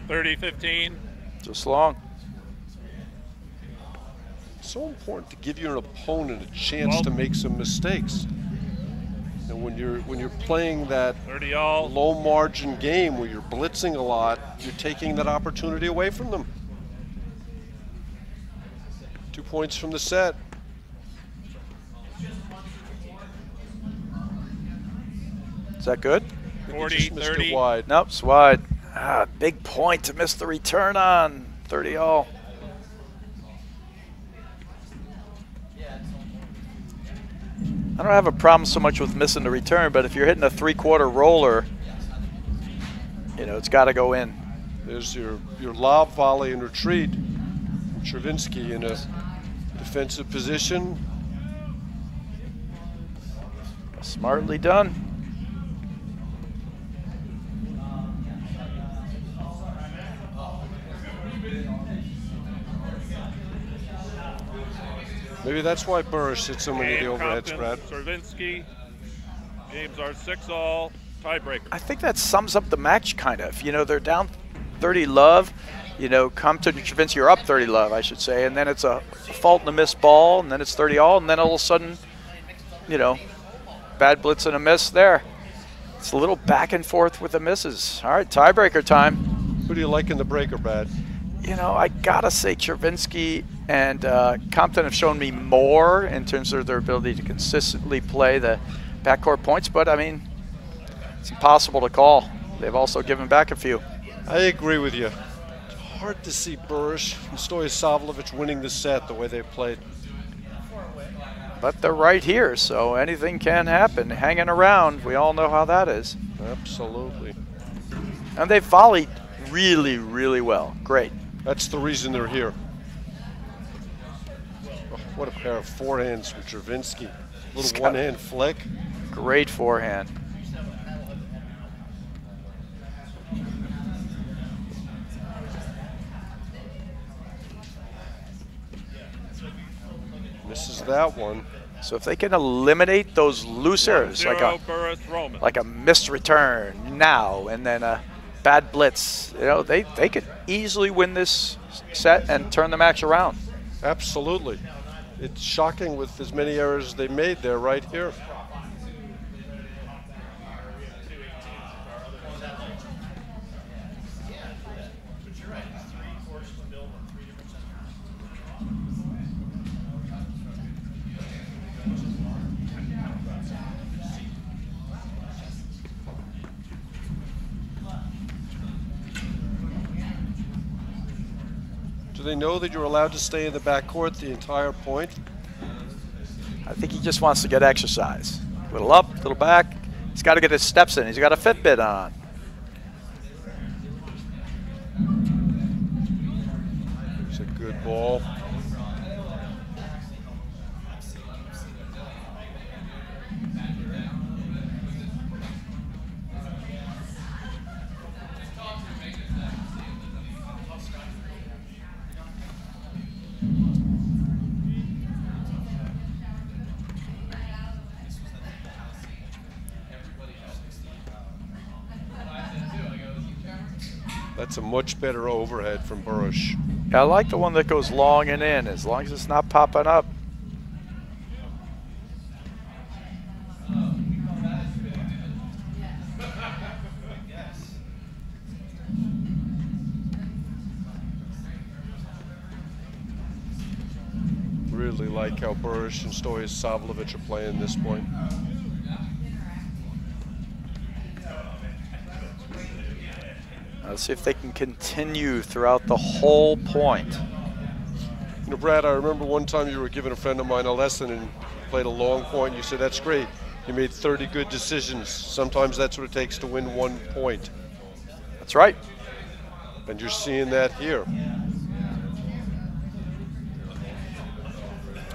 $30-15. Just long. So important to give your opponent a chance to make some mistakes. And when you're playing that 30 all. low margin game where you're blitzing a lot, you're taking that opportunity away from them. 2 points from the set. Is that good? 40, Just missed it 30. wide. Nope, it's wide. Ah, big point to miss the return on. 30 all. I don't have a problem so much with missing the return, but if you're hitting a 3/4 roller, it's got to go in. There's your lob volley and retreat. Czerwinski in a defensive position. Smartly done. Maybe that's why Burus hit so many of the overheads, Compton, Brad. Czerwinski. Games are 6 all. Tiebreaker. I think that sums up the match, kind of. They're down 30 love. Compton and Czerwinski are up 30 love, I should say, and then it's a fault and a missed ball, and then it's 30 all, and then all of a sudden, bad blitz and a miss there. It's a little back and forth with the misses. All right, tiebreaker time. Who do you like in the breaker, Brad? I gotta say Czerwinski and Compton have shown me more in terms of their ability to consistently play the backcourt points, but I mean, it's impossible to call. They've also given back a few. I agree with you. It's hard to see Burus and Stoisavljevic winning the set the way they played. But they're right here, so anything can happen. Hanging around, we all know how that is. Absolutely. And they volleyed really, really well. Great. That's the reason they're here. Oh, what a pair of forehands from Czerwinski. Little one-hand flick. Great forehand. Misses that one. So if they can eliminate those loose errors, like a missed return now and then a bad blitz, they could easily win this set and turn the match around. Absolutely. It's shocking with as many errors as they made there right here. Do they know that you're allowed to stay in the backcourt the entire point? I think he just wants to get exercise. Little up, little back. He's got to get his steps in. He's got a Fitbit on. It's a good ball. That's a much better overhead from Burus. I like the one that goes long and in, as long as it's not popping up. Really like how Burus and Stoisavljevic are playing this point. Let's see if they can continue throughout the whole point. You know, Brad, I remember one time you were giving a friend of mine a lesson and played a long point. You said, that's great. You made 30 good decisions. Sometimes that's what it takes to win 1 point. That's right. And you're seeing that here.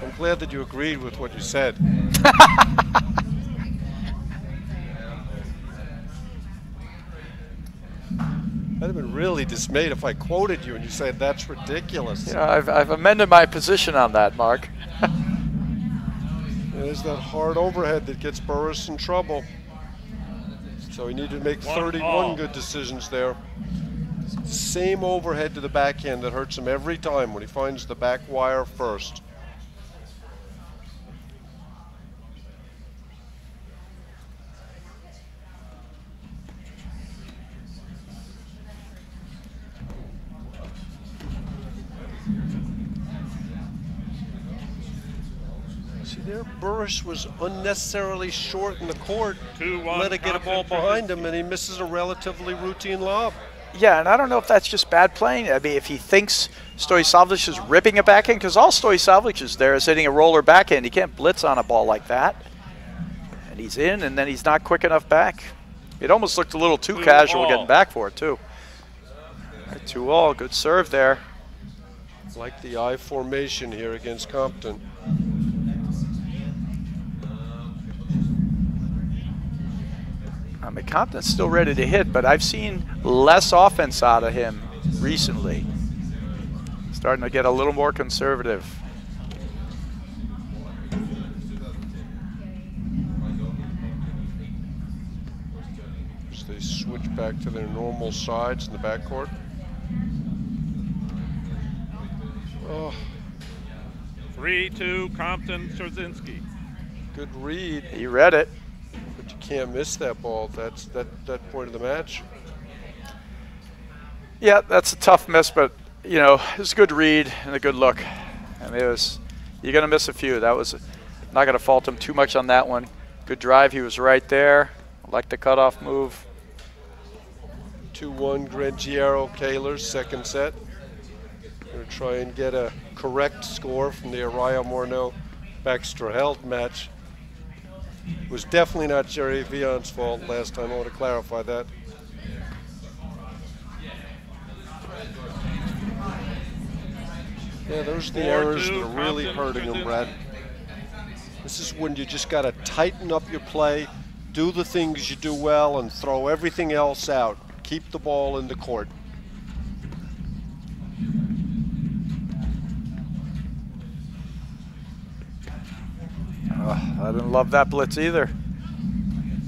I'm glad that you agreed with what you said. I'd have been really dismayed if I quoted you and you said that's ridiculous. Yeah, I've amended my position on that, Mark. There's that hard overhead that gets Burus in trouble. So he needed to make 31 good decisions there. Same overhead to the backhand that hurts him every time when he finds the back wire first. There, Burus was unnecessarily short in the court. Let it get a ball behind him, and he misses a relatively routine lob. Yeah, and I don't know if that's just bad playing. I mean, if he thinks Stoisavljevic is ripping a backhand, because all Stoisavljevic is there is hitting a roller backhand. He can't blitz on a ball like that. And he's in, and then he's not quick enough back. It almost looked a little too casual getting back for it, too. 2-all, good serve there. Like the I formation here against Compton. I mean, Compton's still ready to hit, but I've seen less offense out of him recently. Starting to get a little more conservative. As they switch back to their normal sides in the backcourt. Oh. 3-2 Compton, Czerwinski. Good read. He read it. But you can't miss that ball. That's that point of the match. Yeah, that's a tough miss, but you know, it was a good read and a good look. I mean, you're gonna miss a few. That was not gonna fault him too much on that one. Good drive. He was right there. I like the cutoff move. 2-1 Grangiero Kaler's second set. Gonna try and get a correct score from the Araya Morneau Baxter Held match. It was definitely not Jerry Vion's fault last time. I want to clarify that. Yeah, those are the errors that are really hurting him, Brad. This is when you just got to tighten up your play, do the things you do well, and throw everything else out. Keep the ball in the court. I didn't love that blitz either.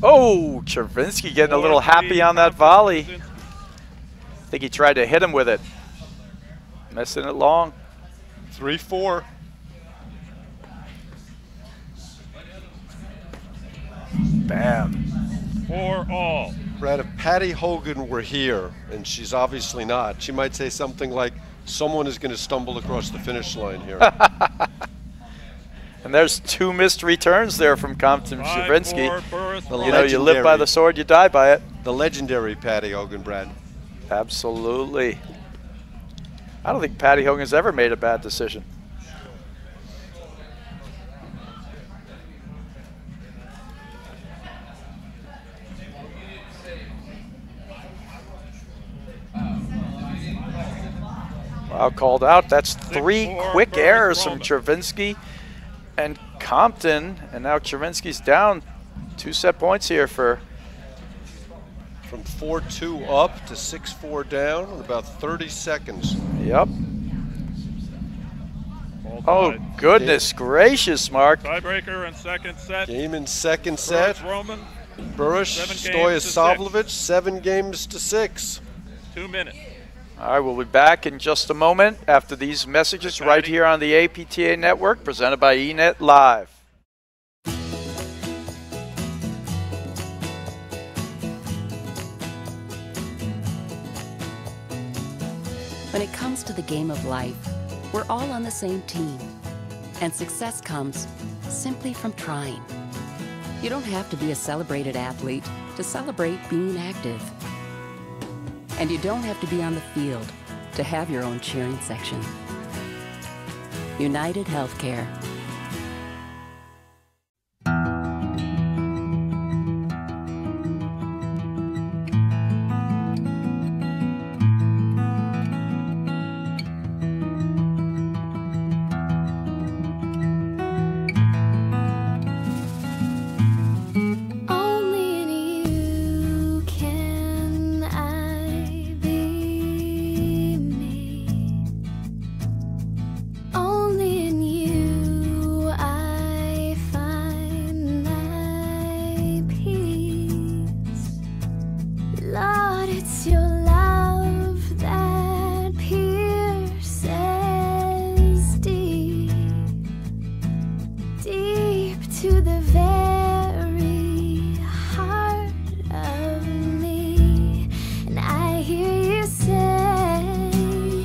Oh, Czerwinski getting a little happy on that volley. I think he tried to hit him with it. Missing it long. 3-4. Bam. 4-all. Brad, if Patty Hogan were here, and she's obviously not, she might say something like, someone is going to stumble across the finish line here. And there's 2 missed returns there from Compton Czerwinski. You know, you live by the sword, you die by it. The legendary Patty Hogan, Brad. Absolutely. I don't think Patty Hogan's ever made a bad decision. Wow, called out. That's 3 6-4 quick Burus errors from Roman. Czerwinski and Compton. And now Czerwinski's down 2 set points here for... From 4-2 up to 6-4 down in about 30 seconds. Yep. Ball Oh, tied. goodness gracious, Mark. Tiebreaker in second set. Game in second set. Burus Roman, Burus, 7 games to Stoisavljevic, 7 games to 6. 2 minutes. All right, we'll be back in just a moment after these messages right here on the APTA Network, presented by eNet Live. When it comes to the game of life, we're all on the same team. And success comes simply from trying. You don't have to be a celebrated athlete to celebrate being active. And you don't have to be on the field to have your own cheering section. United Healthcare. Only in you can I be me. Only in you I find my peace. Lord, it's your love that pierces deep, deep to the very heart of me. And I hear you say,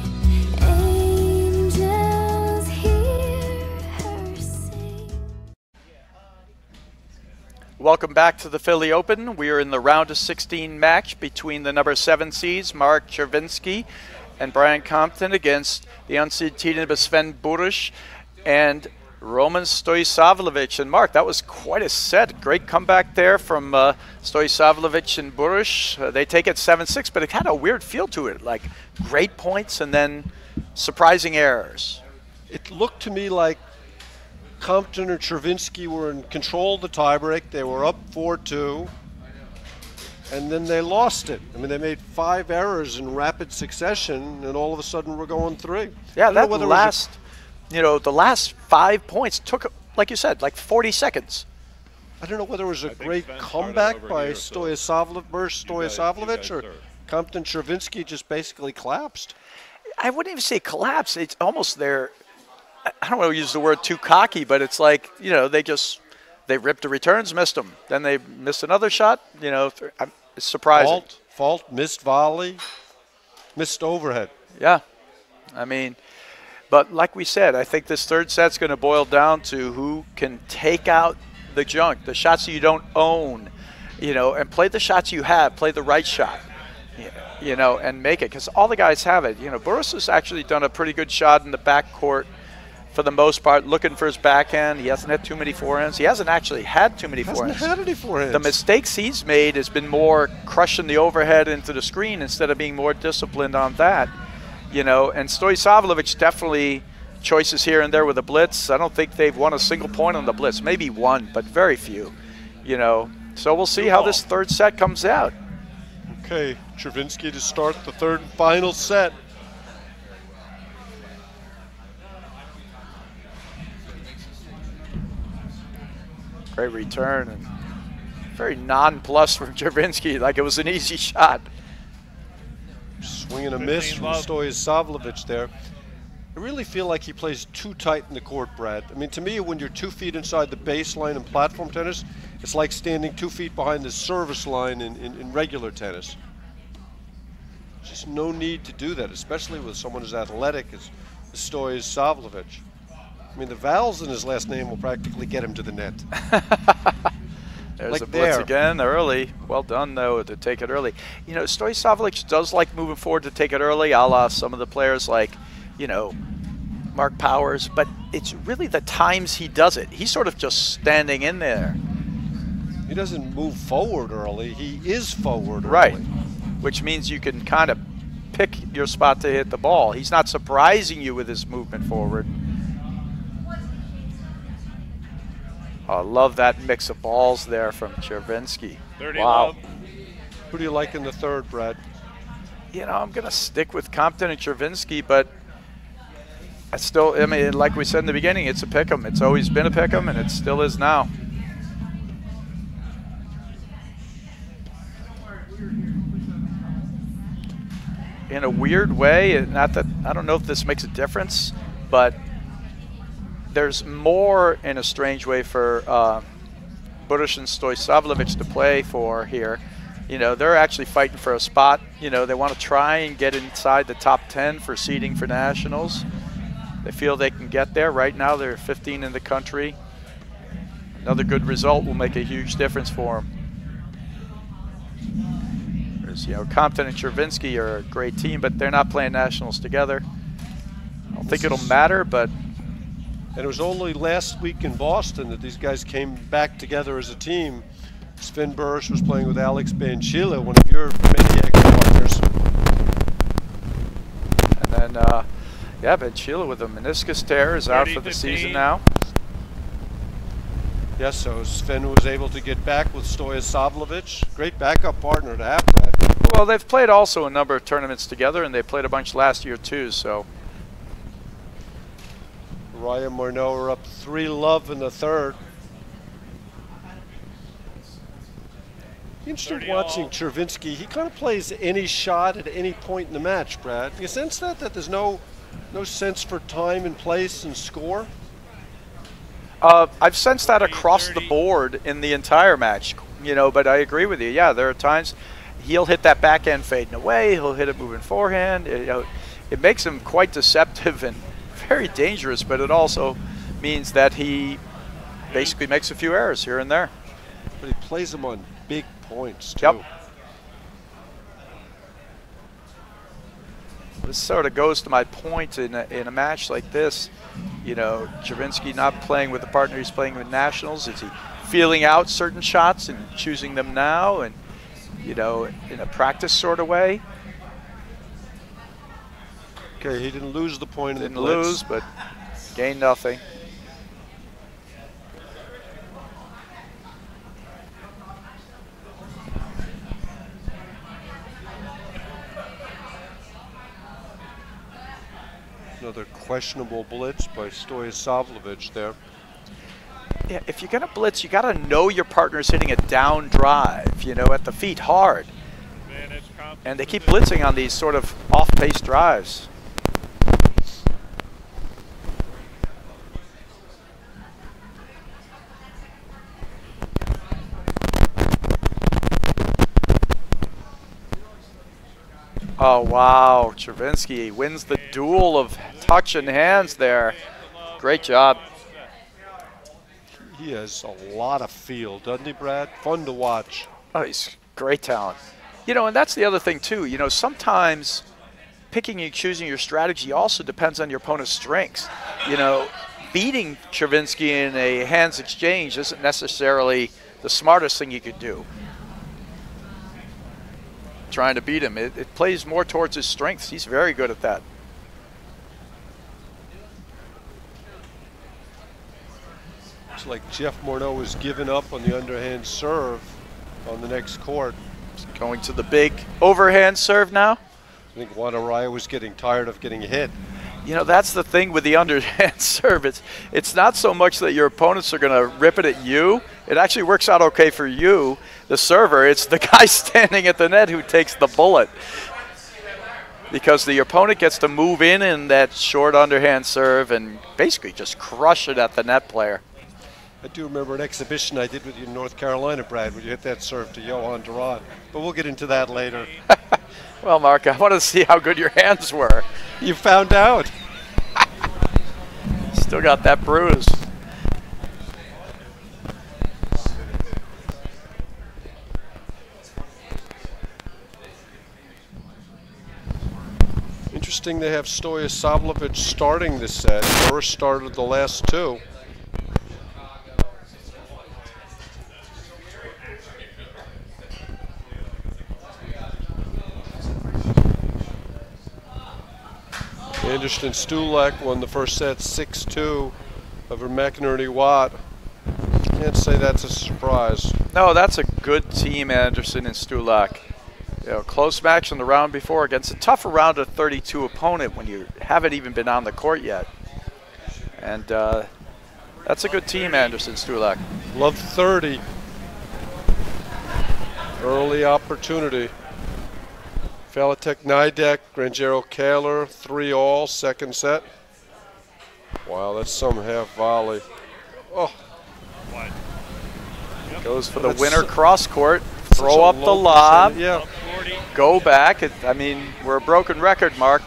angels hear her sing. Welcome back to the Philly Open. We are in the round of 16 match between the number 7 seeds, Mark Czerwinski and Brian Compton, against the unseeded Sven Burus and Roman Stoisavljevic. And Mark, that was quite a set. Great comeback there from Stoisavljevic and Burus. They take it 7-6, but it had a weird feel to it, like great points and then surprising errors. It looked to me like Compton or Czerwinski were in control of the tiebreak. They were up 4-2, and then they lost it. I mean, they made 5 errors in rapid succession, and all of a sudden we're going 3. Yeah, I don't know that whether it was last, the last 5 points took, like you said, like 40 seconds. I don't know whether it was a think great Sven started comeback over by here, so Stoisavljevic, or sir. Compton Czerwinski just basically collapsed. I wouldn't even say collapse. It's almost there. I don't want to use the word too cocky, but it's like, they ripped the returns, missed them. Then they missed another shot. It's surprising. Fault, missed volley, missed overhead. Yeah. I mean, but like we said, I think this third set's going to boil down to who can take out the junk, the shots you don't own, and play the shots you have, play the right shot, and make it, because all the guys have it. Burus has actually done a pretty good shot in the backcourt for the most part, looking for his backhand. He hasn't had too many forehands. He hasn't actually had too many forehands. Hasn't had any forehands. The mistakes he's made has been more crushing the overhead into the screen instead of being more disciplined on that. And Stoisavljevic definitely choices here and there with a blitz. I don't think they've won a single point on the blitz. Maybe one, but very few. So we'll see how this third set comes out. Okay, Czerwinski to start the third and final set. Great return and very nonplussed from Czerwinski, like it was an easy shot. Swing and a miss from Stoisavljevic there. I really feel like he plays too tight in the court, Brad. I mean, to me, when you're 2 feet inside the baseline in platform tennis, it's like standing 2 feet behind the service line in regular tennis. Just no need to do that, especially with someone as athletic as Stoisavljevic. I mean, the vowels in his last name will practically get him to the net. There's Like a blitz there. again, early. Well done, though, to take it early. Stoisavljevic does like moving forward to take it early, a la some of the players like, Mark Powers, but it's really the times he does it. He's sort of just standing in there. He doesn't move forward early. He is forward early. Right, which means you can kind of pick your spot to hit the ball. He's not surprising you with his movement forward. Oh, I love that mix of balls there from Czerwinski. 30 Wow. love. Who do you like in the third, Brad? You know, I'm going to stick with Compton and Czerwinski, but I mean, like we said in the beginning, it's a pick'em. It's always been a pick'em, and it still is now. In a weird way, not that I don't know if this makes a difference, but there's more in a strange way for Burus and Stoisavljevic to play for here. You know, they're actually fighting for a spot. You know, they want to try and get inside the top 10 for seeding for nationals. They feel they can get there. Right now, they're 15 in the country. Another good result will make a huge difference for them. You know, Compton and Czerwinski are a great team, but they're not playing nationals together. I don't think it'll matter, but... And it was only last week in Boston that these guys came back together as a team. Sven Burus was playing with Alex Banchila, one of your Maniac partners. And then, yeah, Banchila with a meniscus tear is out for the season now. Yes, so Sven was able to get back with Stoisavljevic. Great backup partner to have, Brad. Well, they've played also a number of tournaments together, and they played a bunch last year too, so... Ryan Morneau are up 3-love in the third. Interesting watching Czerwinski. He kind of plays any shot at any point in the match, Brad. Do you sense that there's no sense for time and place and score? I've sensed that across the board in the entire match, you know, but I agree with you. Yeah, there are times he'll hit that backhand fading away, he'll hit it moving forehand. You know, it makes him quite deceptive and very dangerous, but it also means that he basically makes a few errors here and there. But he plays them on big points, too. Yep. This sort of goes to my point in a match like this. You know, Czerwinski not playing with the partner he's playing with nationals. Is he feeling out certain shots and choosing them now, and, you know, in a practice sort of way? Okay, he didn't lose the point in the Didn't blitz. lose, but gained nothing. Another questionable blitz by Stoisavljevic there. Yeah, if you're gonna blitz, you gotta know your partner's hitting a down drive, you know, at the feet hard. And they keep blitzing on these sort of off-pace drives. Oh, wow. Czerwinski wins the duel of touch and hands there. Great job. He has a lot of feel, doesn't he, Brad? Fun to watch. Oh, he's great talent. You know, and that's the other thing, too. You know, sometimes picking and choosing your strategy also depends on your opponent's strengths. You know, beating Czerwinski in a hands exchange isn't necessarily the smartest thing you could do. Trying to beat him. It plays more towards his strengths. He's very good at that. Looks like Jeff Morneau is giving up on the underhand serve on the next court. Going to the big overhand serve now. I think Juan Araya was getting tired of getting hit. You know, that's the thing with the underhand serve. It's not so much that your opponents are going to rip it at you. It actually works out okay for you, the server. It's the guy standing at the net who takes the bullet. Because the opponent gets to move in that short underhand serve and basically just crush it at the net player. I do remember an exhibition I did with you in North Carolina, Brad, when you hit that serve to Johan Duran. But we'll get into that later. Well, Mark, I want to see how good your hands were. You found out. Still got that bruise. Interesting they have Stoisavljevic starting this set. Burus started the last two. Anderson Stulak won the first set 6-2 over McInerney Watt. Can't say that's a surprise. No, that's a good team, Anderson and Stulak. You know, close match in the round before against a tougher round of 32 opponent when you haven't even been on the court yet. And that's a good team, Anderson Stulak. Love 30. Early opportunity. Falatek Nidek, Grangero Kaler, 3-all, second set. Wow, that's some half volley. Oh. Goes for the winner cross court. Throw up the lob. Yeah. Go back. I mean, we're a broken record, Mark.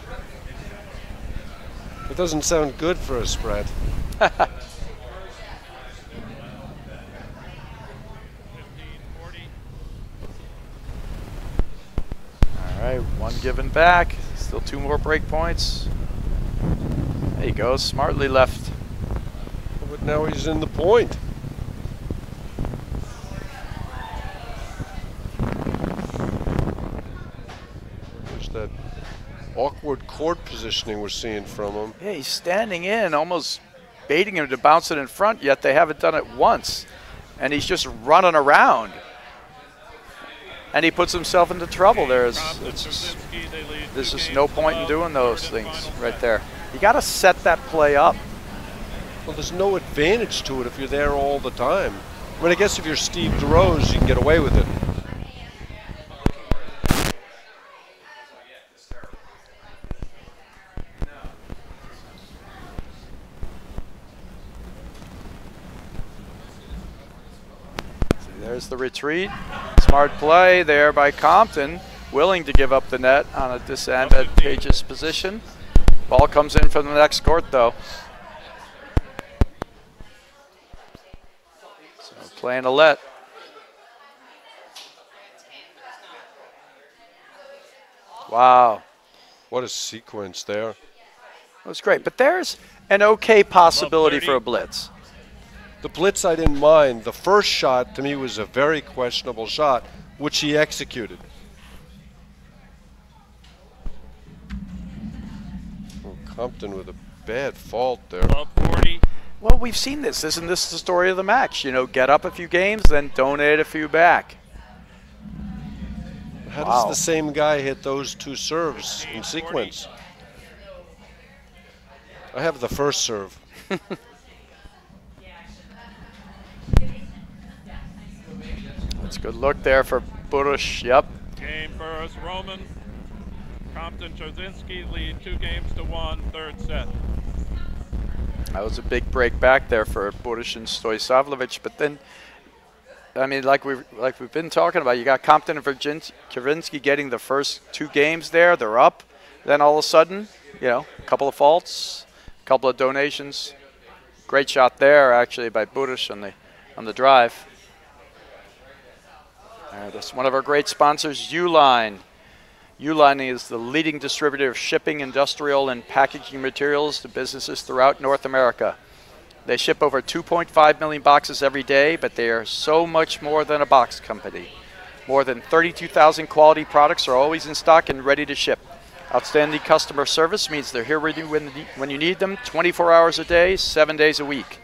It doesn't sound good for a spread. All right, one given back. Still 2 more break points. There he goes, smartly left. But now he's in the point. There's that awkward court positioning we're seeing from him. Yeah, he's standing in, almost baiting him to bounce it in front, yet they haven't done it once. And he's just running around. And he puts himself into trouble there. There's just no point in doing those things right there. You got to set that play up. Well, there's no advantage to it if you're there all the time. I mean, I guess if you're Steve DeRose, you can get away with it. There's the retreat. Smart play there by Compton, willing to give up the net on a disadvantageous position. Ball comes in from the next court, though. So playing a let. Wow. What a sequence there. That was great. But there's an okay possibility for a blitz. The blitz I didn't mind. The first shot to me was a very questionable shot, which he executed. Oh, Compton with a bad fault there. Well, we've seen this. Isn't this the story of the match? You know, get up a few games, then donate a few back. How does the same guy hit those 2 serves in sequence? I have the first serve. That's a good look there for Burus. Yep. Game Burus, Roman. Compton, Czerwinski lead 2-1, third set. That was a big break back there for Burus and Stoisavljevic. But then, I mean, like we've been talking about, you got Compton and Czerwinski getting the first 2 games there. They're up. Then all of a sudden, you know, a couple of faults, a couple of donations. Great shot there, actually, by Burus on the drive. That's one of our great sponsors, Uline. Uline is the leading distributor of shipping, industrial, and packaging materials to businesses throughout North America. They ship over 2.5 million boxes every day, but they are so much more than a box company. More than 32,000 quality products are always in stock and ready to ship. Outstanding customer service means they're here with you when you need them, 24 hours a day, 7 days a week.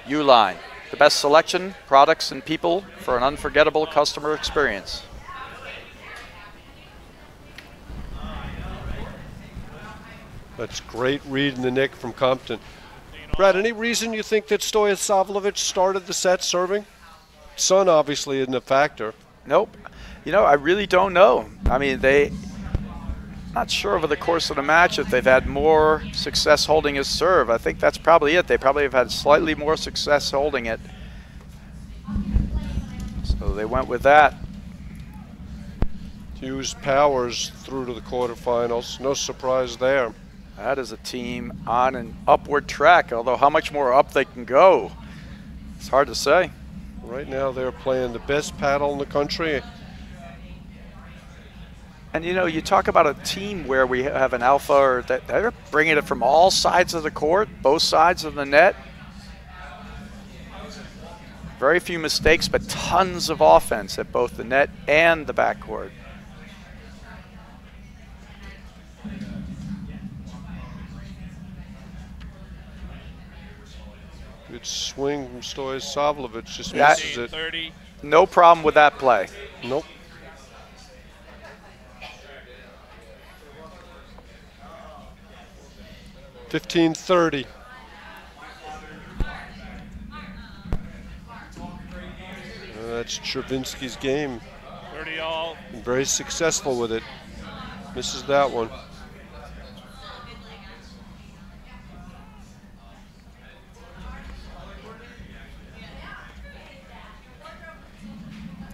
Uline. The best selection, products, and people for an unforgettable customer experience. That's great read in the nick from Compton. Brad, any reason you think that Stoisavljevic started the set serving? Sun obviously isn't a factor. Nope. You know, I really don't know. I mean, not sure over the course of the match if they've had more success holding his serve. I think that's probably it. They probably have had slightly more success holding it. So they went with that. Hughes Powers through to the quarterfinals. No surprise there. That is a team on an upward track, although how much more up they can go, it's hard to say. Right now they're playing the best paddle in the country. And you know, you talk about a team where we have an alpha, or that they're bringing it from all sides of the court, both sides of the net. Very few mistakes, but tons of offense at both the net and the backcourt. Good swing from Stoisavljevic, just Yeah. misses it. 30. No problem with that play. Nope. $15-30. That's Czerwinski's game. 30 all. Been very successful with it. Misses that one.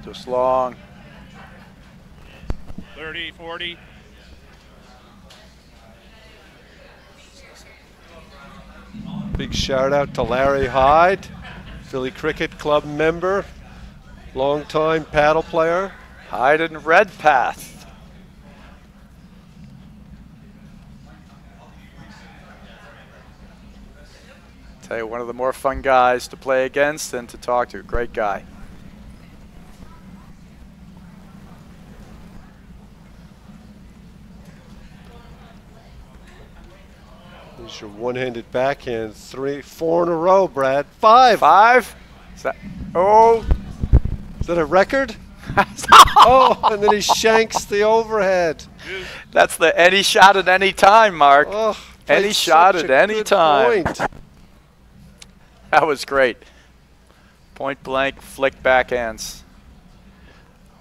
Just long. 30, 40. Big shout out to Larry Hyde, Philly Cricket Club member, longtime paddle player. Hyde and Redpath. Tell you, one of the more fun guys to play against and to talk to. Great guy. There's your one-handed backhand. 3, 4 in a row, Brad. 5. 5. Is that, oh. Is that a record? Oh, and then he shanks the overhead. That's the any shot at any time, Mark. Oh, Any played shot such at a any good time. point. That was great. Point blank, flick backhands.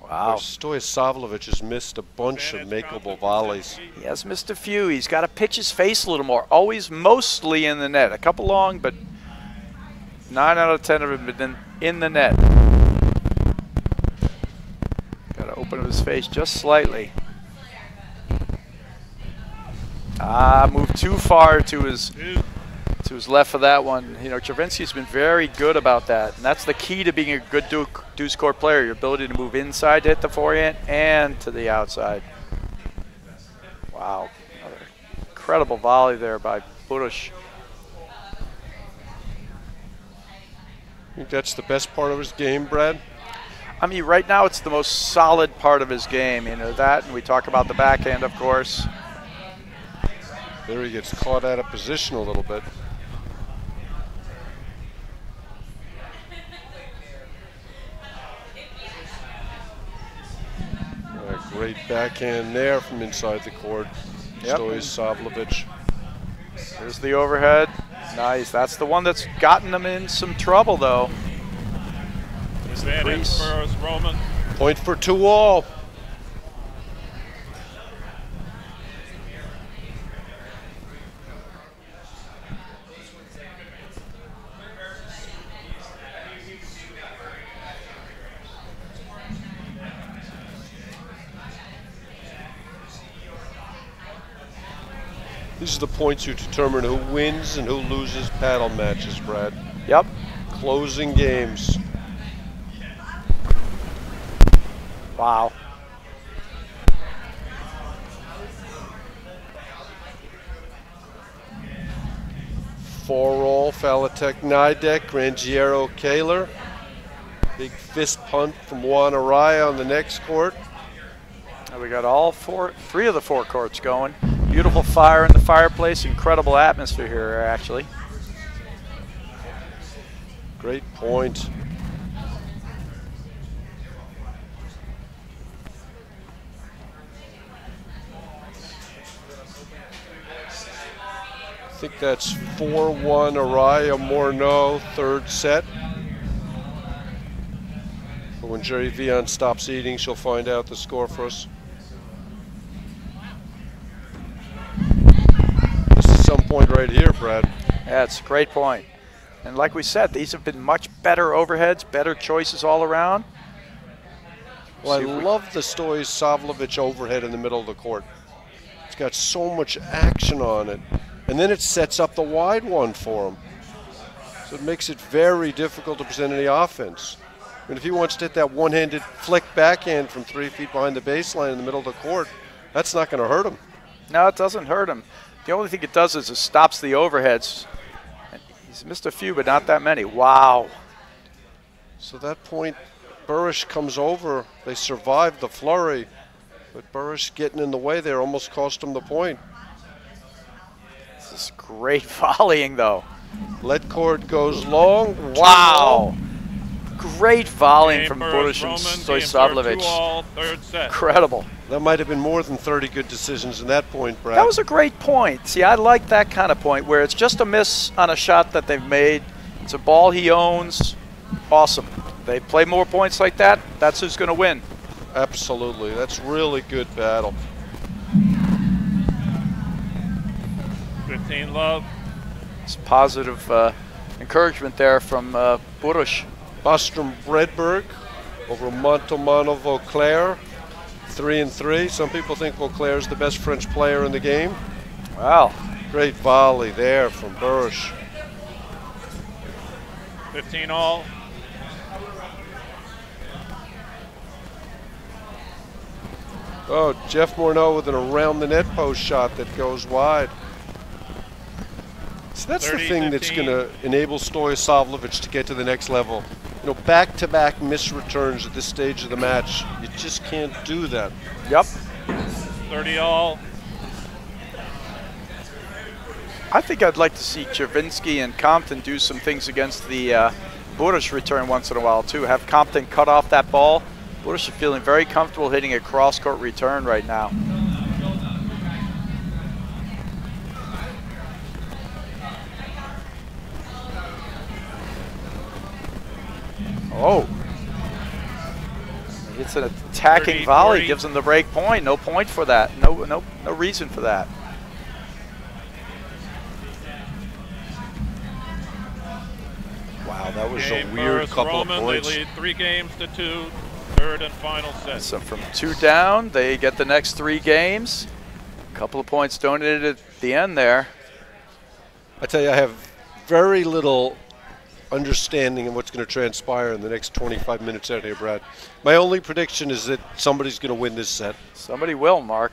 Wow. Stoisavljevic has missed a bunch of makeable volleys. He has missed a few. He's got to pitch his face a little more. Always mostly in the net. A couple long, but 9 out of 10 of them have been in the net. Got to open up his face just slightly. Ah, moved too far to his left for that one. You know, Czerwinski's been very good about that, and that's the key to being a good deuce court player, your ability to move inside to hit the forehand and to the outside. Wow, another incredible volley there by Burus. I think that's the best part of his game, Brad. I mean, right now it's the most solid part of his game. You know that, and we talk about the backhand, of course. There he gets caught out of position a little bit. A great backhand there from inside the court. Yep. Stoisavljevic. There's the overhead. Nice. That's the one that's gotten them in some trouble, though. Advantage for Roman. Point for 2 all. These are the points you determine who wins and who loses paddle matches, Brad. Yep. Closing games. Wow. Four all, Falatek Nidek, Grangiero Kaler. Big fist punt from Juan Araya on the next court. And we got all 3 of the 4 courts going. Beautiful fire in the fireplace. Incredible atmosphere here, actually. Great point. I think that's 4-1 Araya Morneau, third set. But when Jerry Vian stops eating, she'll find out the score for us. This is some point right here, Brad. That's a great point. And like we said, these have been much better overheads, better choices all around. Well, I love the Stoisavljevic overhead in the middle of the court. It's got so much action on it. And then it sets up the wide one for him. So it makes it very difficult to present any offense. I mean, if he wants to hit that one-handed flick backhand from 3 feet behind the baseline in the middle of the court, that's not going to hurt him. No, it doesn't hurt him. The only thing it does is it stops the overheads. He's missed a few, but not that many. Wow. So that point, Burus comes over. They survived the flurry. But Burus getting in the way there almost cost him the point. This is great volleying, though. Lead cord goes long. Wow. Great volleying Game from Burus, Burus and Roman, games are 2-all, Stoisavljevic. third set. Incredible. That might have been more than 30 good decisions in that point, Brad. That was a great point. See, I like that kind of point where it's just a miss on a shot that they've made. It's a ball he owns. Awesome. They play more points like that, that's who's going to win. Absolutely. That's really good battle. 15 love. It's positive encouragement there from Burus. Bostrom Bredberg over Montomano Vauclair. 3-3. Some people think Vauclair is the best French player in the game. Wow. Great volley there from Burus. 15 all. Oh, Jeff Morneau with an around the net post shot that goes wide. So that's 30, the thing 15. that's going to enable Stoisavljevic to get to the next level. You know, back-to-back missed returns at this stage of the match. You just can't do that. Yep. 30 all. I think I'd like to see Czerwinski and Compton do some things against the Burus return once in a while too. Have Compton cut off that ball. Burus is feeling very comfortable hitting a cross-court return right now. Oh. It's an attacking 30, volley, 40. gives him the break point. No point for that. No reason for that. Wow, that was Game a weird Burus, couple Roman, of points. They lead 3-2. Third and final set. So from 2 down, they get the next 3 games. A couple of points donated at the end there. I tell you, I have very little understanding of what's going to transpire in the next 25 minutes out here, Brad. My only prediction is that somebody's going to win this set. Somebody will, Mark.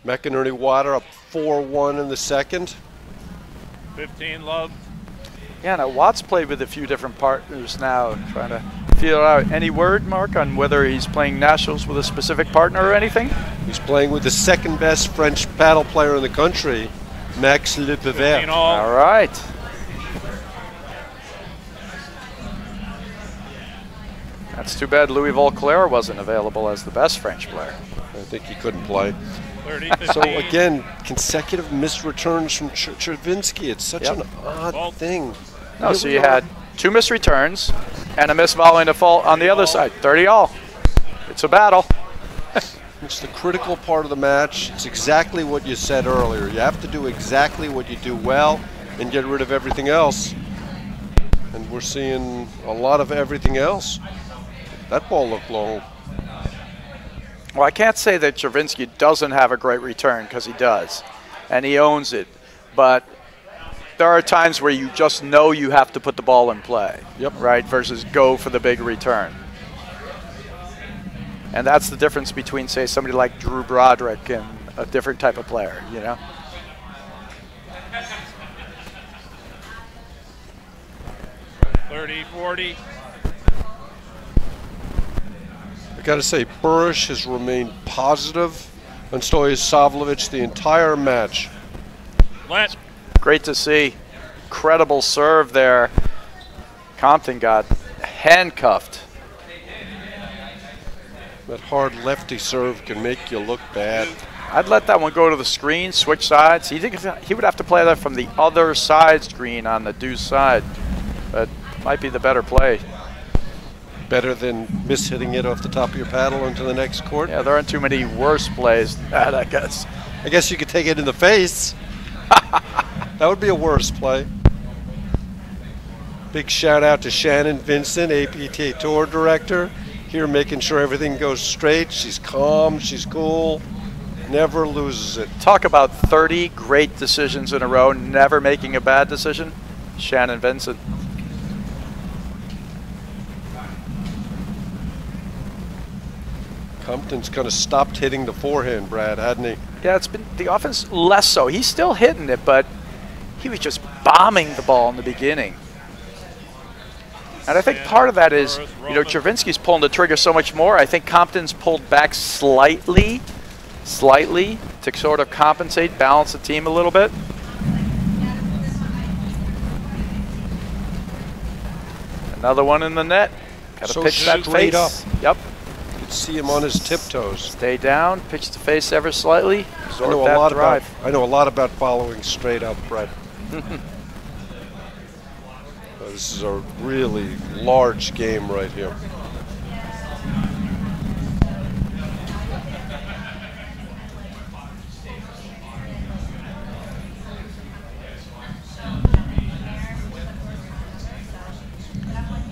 McInerney Water up 4-1 in the second. 15 love. Yeah, now Watts played with a few different partners now, trying to feel out. Any word, Mark, on whether he's playing nationals with a specific partner or anything? He's playing with the second best French paddle player in the country, Max Le 15 Pevert. all. All right. That's too bad Louis Vauclair wasn't available as the best French player. I think he couldn't play. 30, So 15. again, consecutive missed returns from Czerwinski. It's such an odd thing. No, Here so we you are. had 2 missed returns and a missed volley to fall on the other side. 30 all. It's a battle. It's the critical part of the match. It's exactly what you said earlier. You have to do exactly what you do well and get rid of everything else. And we're seeing a lot of everything else. That ball looked long. Well, I can't say that Czerwinski doesn't have a great return, because he does, and he owns it. But there are times where you just know you have to put the ball in play, right, versus go for the big return. And that's the difference between, say, somebody like Drew Broderick and a different type of player, you know? $30-40. I got to say, Burus has remained positive on Stoisavljevic the entire match. Let. Great to see. Incredible serve there. Compton got handcuffed. That hard lefty serve can make you look bad. I'd let that one go to the screen, switch sides. He would have to play that from the other side screen on the deuce side, but might be the better play. Better than mishitting it off the top of your paddle into the next court. Yeah, there aren't too many worse plays than that, I guess. I guess you could take it in the face. That would be a worse play. Big shout out to Shannon Vincent, APTA Tour Director, here making sure everything goes straight. She's calm, she's cool, never loses it. Talk about 30 great decisions in a row, never making a bad decision. Shannon Vincent. Compton's kind of stopped hitting the forehand, Brad, hadn't he? Yeah, it's been the offense less so. He's still hitting it, but he was just bombing the ball in the beginning. And I think part of that is, you know, Czerwinski's pulling the trigger so much more. I think Compton's pulled back slightly to sort of compensate, balance the team a little bit. Another one in the net. Got to So pitch that straight face. up. Yep. You can see him on his tiptoes. Stay down, pitch the face ever slightly. I know a lot about following straight up, Brett. This is a really large game right here.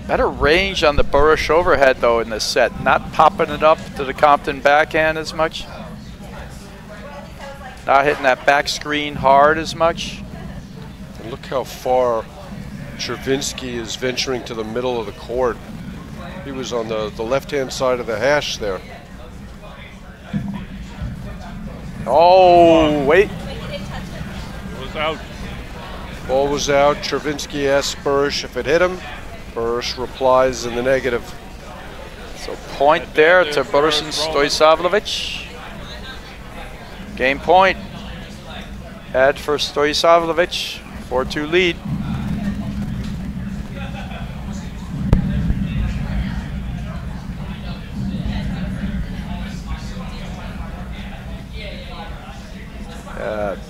Better range on the Burus overhead though in this set. Not popping it up to the Compton backhand as much. Not hitting that back screen hard as much. And look how far Czerwinski is venturing to the middle of the court. He was on the left-hand side of the hash there. Oh, wait. It was out. Ball was out. Czerwinski asked Burus if it hit him. Burus replies in the negative. So point there to Burus and Stoisavljevic. Game point. Head for Stoisavljevic. 4-2 lead.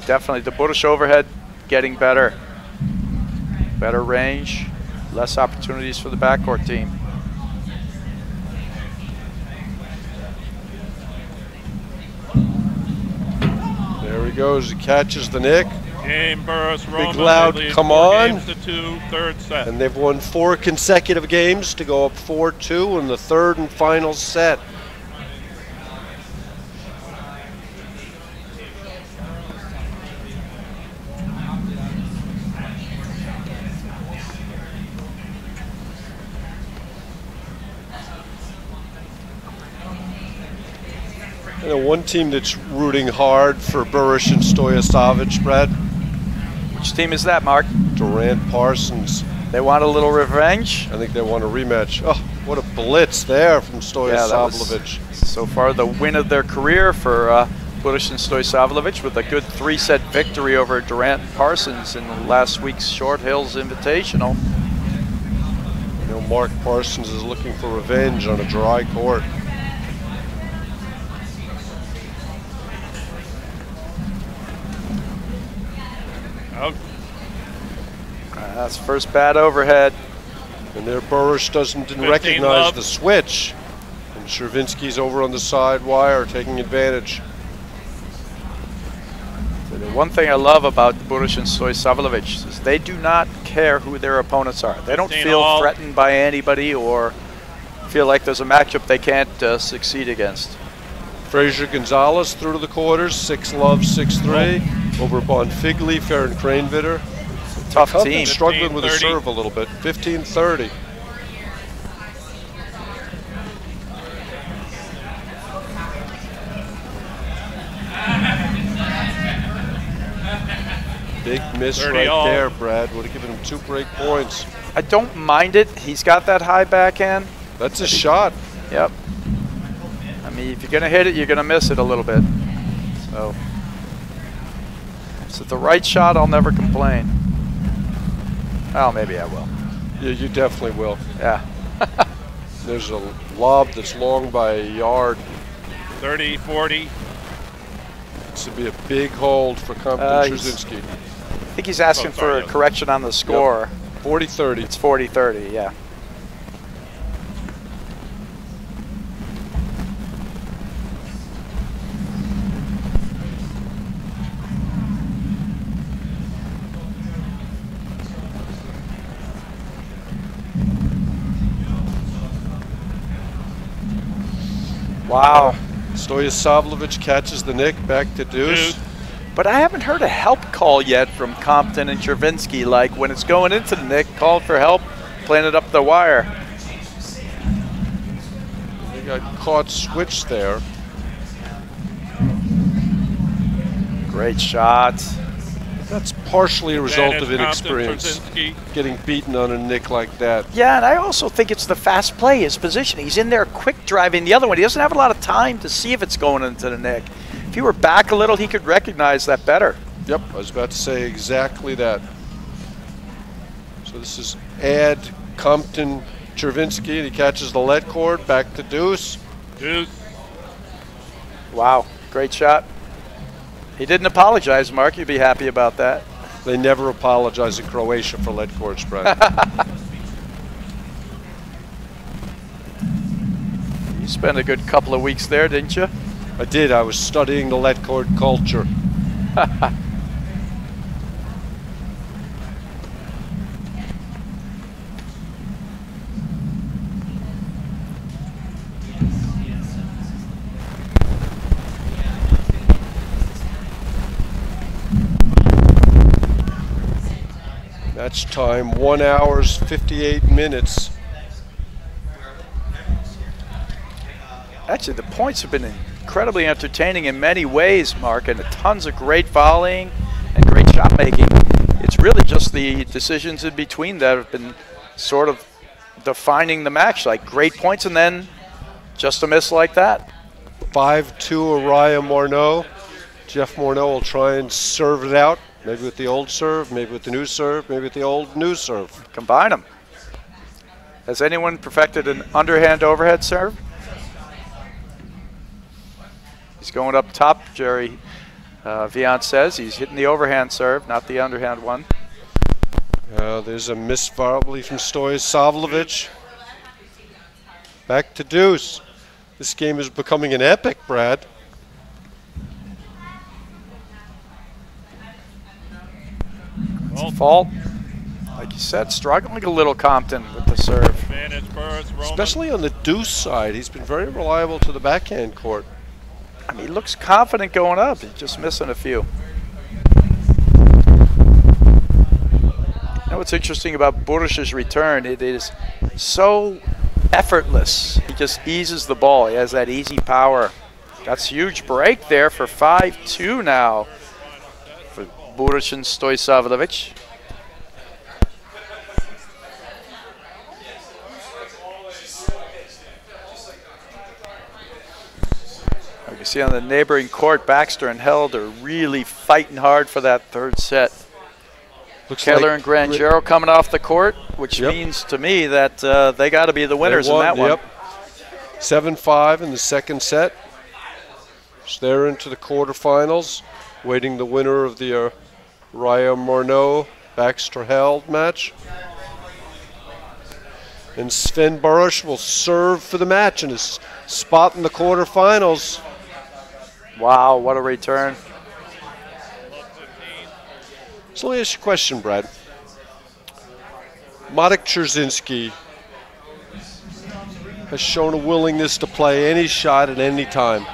Definitely the Burus overhead getting better. Better range, less opportunities for the backcourt team. There he goes, he catches the nick. Game Burus, Big loud, come on. 4-2, third set. And they've won 4 consecutive games to go up 4-2 in the third and final set. You know, one team that's rooting hard for Burus and Stoisavljevic, Brad. Which team is that, Mark? Durant Parsons. They want a little revenge? I think they want a rematch. Oh, what a blitz there from Stoisavljevic. Yeah, so far the win of their career for Burus and Stoisavljevic with a good 3-set victory over Durant Parsons in last week's Short Hills Invitational. You know, Mark Parsons is looking for revenge on a dry court. Out. That's first bad overhead. And there Burus didn't recognize love. the switch. And Czerwinski's over on the side wire taking advantage. The one thing I love about Burus and Stoisavljevic is they do not care who their opponents are. They don't feel threatened by anybody or feel like there's a matchup they can't succeed against. Frazier Gonzalez through to the quarters, 6-love, 6-3. Over Bonfigli, Farron Cranevitter. Tough team. Struggling with the serve a little bit. 15-30. Big miss right there, Brad. Would have given him 2 break points. I don't mind it. He's got that high backhand. That's a shot. Yep. I mean, if you're going to hit it, you're going to miss it a little bit. So, if it's the right shot, I'll never complain. Oh, maybe I will. Yeah, you definitely will. Yeah. There's a lob that's long by a yard. 30-40. This would be a big hold for Compton Czerwinski. I think he's asking for a correction on the score. Yep. 40-30. It's 40-30, yeah. Wow. Stoisavljevic catches the nick, back to deuce. But I haven't heard a help call yet from Compton and Czerwinski. Like when it's going into the nick, called for help, playing it up the wire. They got caught switched there. Great shot. That's partially a result of Advantage, Compton, inexperience, Czerwinski. getting beaten on a nick like that. Yeah, and I also think it's the fast play, his position. He's in there quick driving the other one. He doesn't have a lot of time to see if it's going into the nick. If he were back a little, he could recognize that better. Yep, I was about to say exactly that. So this is Ad Compton Czerwinski, and he catches the lead cord, back to deuce. Deuce. Wow, great shot. He didn't apologize, Mark. You'd be happy about that. They never apologize in Croatia for lead cord spread. You spent a good couple of weeks there, didn't you? I did. I was studying the lead cord culture. Match time 1 hour 58 minutes. Actually, the points have been incredibly entertaining in many ways, Mark, and tons of great volleying and great shot making. It's really just the decisions in between that have been sort of defining the match, like great points and then just a miss like that. 5-2 Araya Morneau. Jeff Morneau will try and serve it out. Maybe with the old serve, maybe with the new serve, maybe with the old new serve. Combine them. Has anyone perfected an underhand overhead serve? He's going up top, Jerry. Vian says he's hitting the overhand serve, not the underhand one. There's a miss probably from Stoisavljevic. Back to deuce. This game is becoming an epic, Brad. Fault, like you said, struggling a little Compton with the serve. Advantage, Burus, Roman. Especially on the deuce side. He's been very reliable to the backhand court. I mean, he looks confident going up. He's just missing a few. You know what's interesting about Burus's return? It is so effortless. He just eases the ball. He has that easy power. That's a huge break there for 5-2 now for Burus and Stoisavljevic. You can see on the neighboring court, Baxter and Held are really fighting hard for that third set. Keller and Granjero coming off the court, which means to me that they got to be the winners in that one. Yep. 7-5 in the second set. So they're into the quarterfinals, waiting the winner of the Araya Morneau Baxter Held match. And Sven Burus will serve for the match in his spot in the quarterfinals. Wow, what a return. So let me ask you a question, Brad. Marek Czerwinski has shown a willingness to play any shot at any time.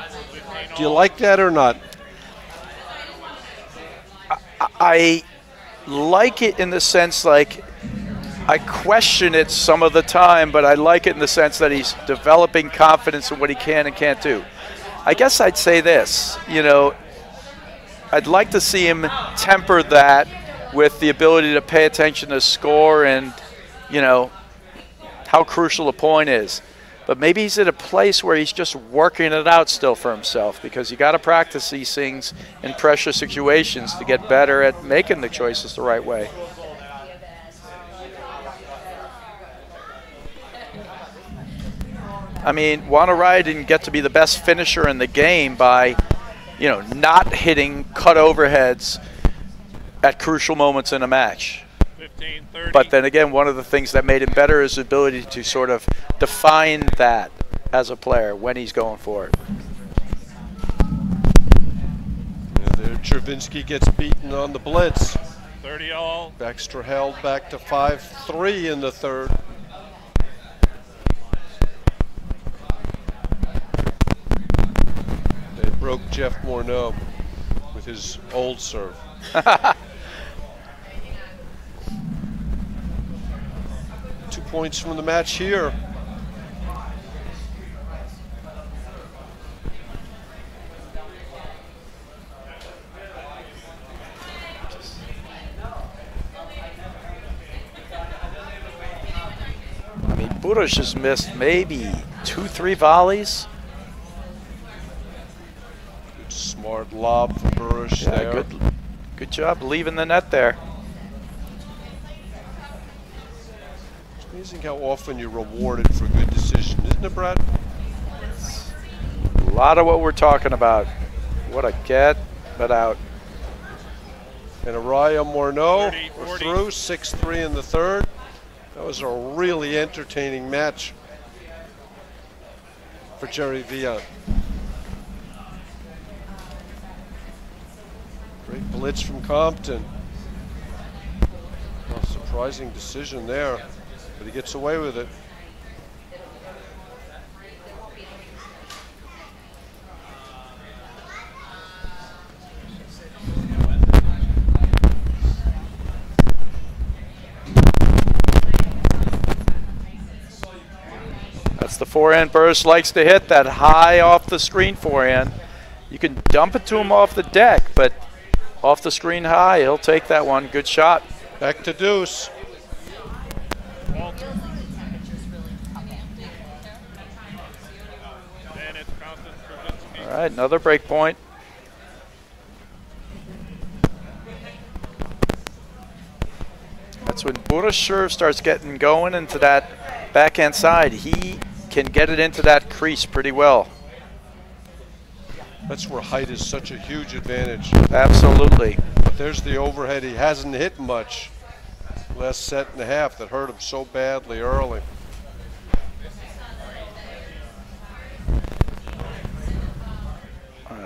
Do you like that or not? I like it in the sense, like, I question it some of the time, but I like it in the sense that he's developing confidence in what he can and can't do. I guess I'd say this, you know, I'd like to see him temper that with the ability to pay attention to score and, you know, how crucial a point is. But maybe he's at a place where he's just working it out still for himself, because you got to practice these things in pressure situations to get better at making the choices the right way. I mean, Wanaraya didn't get to be the best finisher in the game by, you know, not hitting cut overheads at crucial moments in a match. 15-30. But then again, one of the things that made him better is his ability to sort of define that as a player when he's going for it. Yeah, there Czerwinski gets beaten on the blitz. 30-all. Baxter Held back to 5-3 in the third. They broke Jeff Morneau with his old serve. 2 points from the match here. Burus has missed maybe 2-3 volleys. Good smart lob from Burus Yeah, there. good job leaving the net there. It's amazing how often you're rewarded for a good decision, isn't it, Brad? A lot of what we're talking about. What a get, but out. And Araya Morneau 30, we're through, 6-3 in the third. That was a really entertaining match for Czerwinski. Great blitz from Compton. Well, surprising decision there, but he gets away with it. That's the forehand Burus likes to hit, that high off the screen forehand. You can dump it to him off the deck, but off the screen high, he'll take that one. Good shot. Back to deuce. And it's Compton, Czerwinski. All right, another break point. That's when Burus serve starts getting going into that backhand side. He can get it into that crease pretty well. That's where height is such a huge advantage. Absolutely. But there's the overhead. He hasn't hit much last set and a half that hurt him so badly early.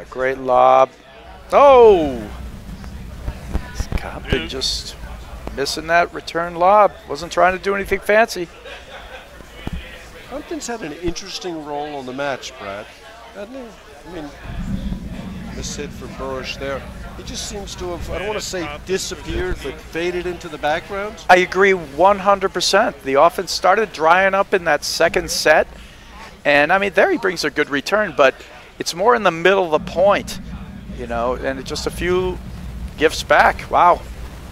Great lob. Oh! Compton just missing that return lob. Wasn't trying to do anything fancy. Compton's had an interesting role on the match, Brad, hasn't he? I mean, miss hit from Burus there. He just seems to have, I don't want to say disappeared, but faded into the background. I agree 100%. The offense started drying up in that second set. And, I mean, there he brings a good return, but it's more in the middle of the point, you know, and just a few gifts back. Wow.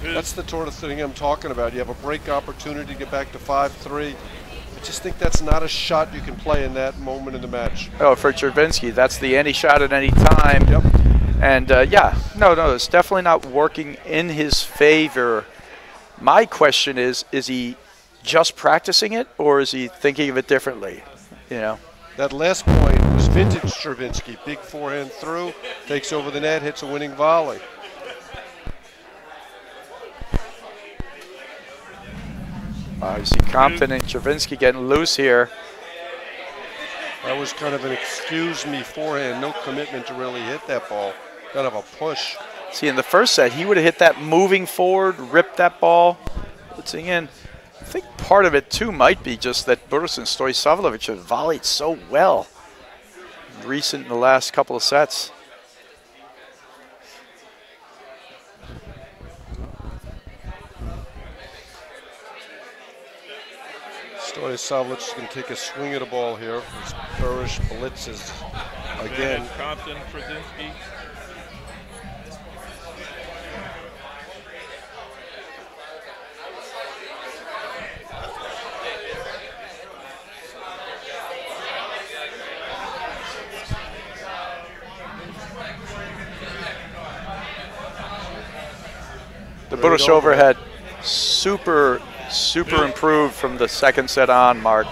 That's the sort of thing I'm talking about. You have a break opportunity to get back to 5-3. I just think that's not a shot you can play in that moment in the match. Oh, for Czerwinski, that's the any shot at any time. Yep. And, yeah, no, it's definitely not working in his favor. My question is he just practicing it, or is he thinking of it differently, you know? That last point was vintage Czerwinski. Big forehand through, takes over the net, hits a winning volley. You see Compton and Czerwinski getting loose here. That was kind of an excuse me forehand, no commitment to really hit that ball. Kind of a push. See, in the first set, he would have hit that moving forward, ripped that ball, blitzing in. I think part of it, too, might be just that Burus and Stoisavljevic have volleyed so well in the last couple of sets. Stoisavljevic is going to take a swing at the ball here. As Burus blitzes again. And Compton, Czerwinski. The Burus overhead, super improved from the second set on, Mark.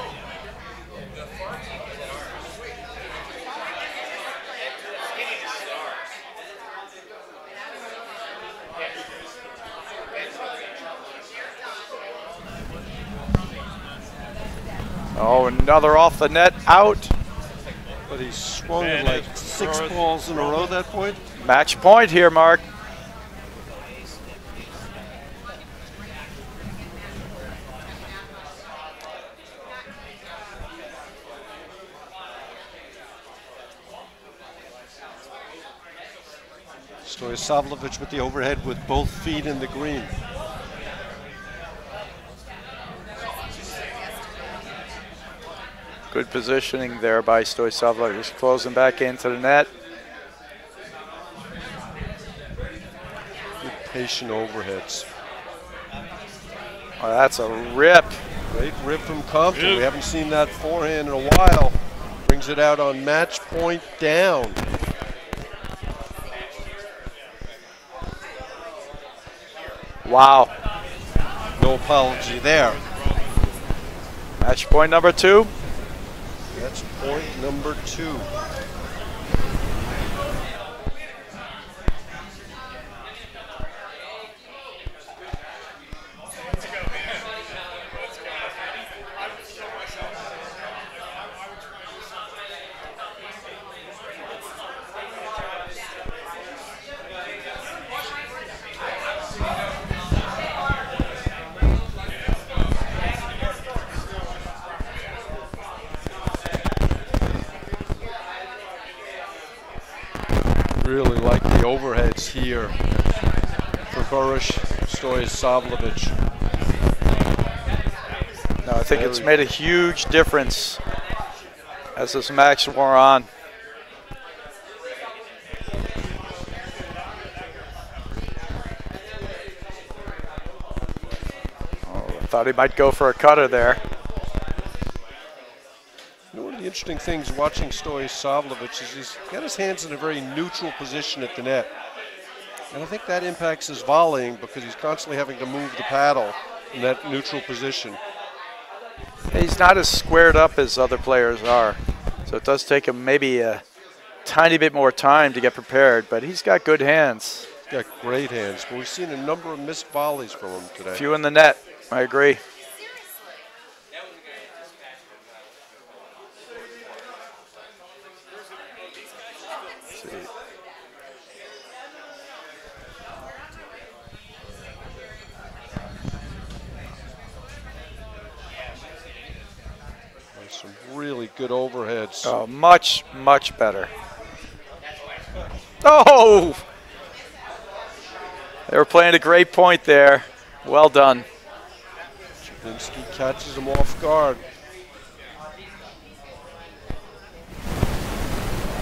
Oh, another off the net, out. But he swung at like 6 balls in a row at that point. Match point here, Mark. Stoisavljevic with the overhead with both feet in the green. Good positioning there by Stoisavljevic, just closing back into the net. Good patient overheads. Oh, that's a rip. Great rip from Compton. We haven't seen that forehand in a while. Brings it out on match point down. Wow. No apology there. Match point number 2. That's point number 2. Really like the overheads here for Burus, Stoisavljevic. No, I think it's made a huge difference as this match wore on. Oh, I thought he might go for a cutter there. One of the interesting things watching Stoisavljevic is he's got his hands in a very neutral position at the net. And I think that impacts his volleying because he's constantly having to move the paddle in that neutral position. He's not as squared up as other players are. So it does take him maybe a tiny bit more time to get prepared, but he's got good hands. He's got great hands, but we've seen a number of missed volleys from him today. Few in the net, I agree. Some really good overheads. Oh, much, much better. Oh! They were playing a great point there. Well done. Czerwinski catches him off guard.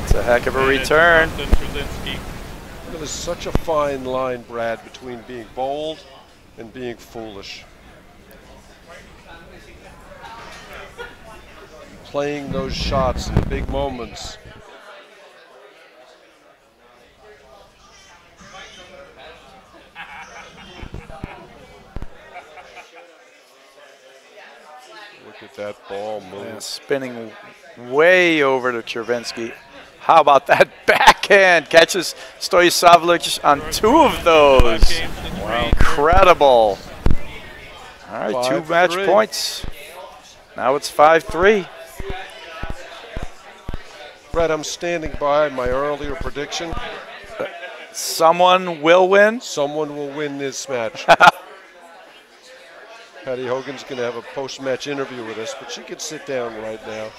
It's a heck of a return. There is such a fine line, Brad, between being bold and being foolish. Playing those shots in the big moments. Look at that ball move. Yeah, spinning way over to Czerwinski. How about that backhand? Catches Stoisavljevic on 2 of those. Wow. Incredible. All right, 2 match points. Now it's 5-3. Brett, I'm standing by my earlier prediction. Someone will win? Someone will win this match. Patty Hogan's going to have a post-match interview with us, but she could sit down right now.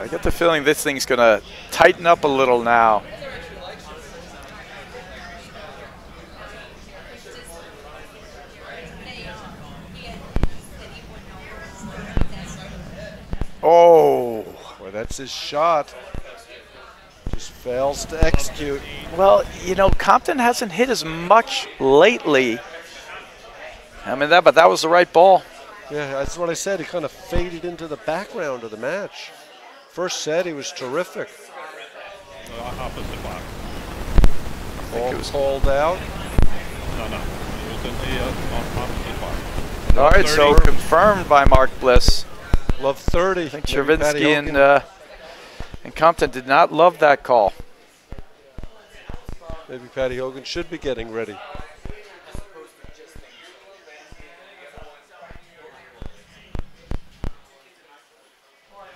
I get the feeling this thing's going to tighten up a little now. Oh. Boy, that's his shot. Just fails to execute. Well, you know, Compton hasn't hit as much lately. I mean, but that was the right ball. Yeah, that's what I said. He kind of faded into the background of the match. First set, he was terrific. Opposite box. Ball called out. No. He was in the opposite box. All right, so confirmed by Mark Bliss. Love 30. I think Czerwinski and Compton did not love that call. Maybe Patty Hogan should be getting ready.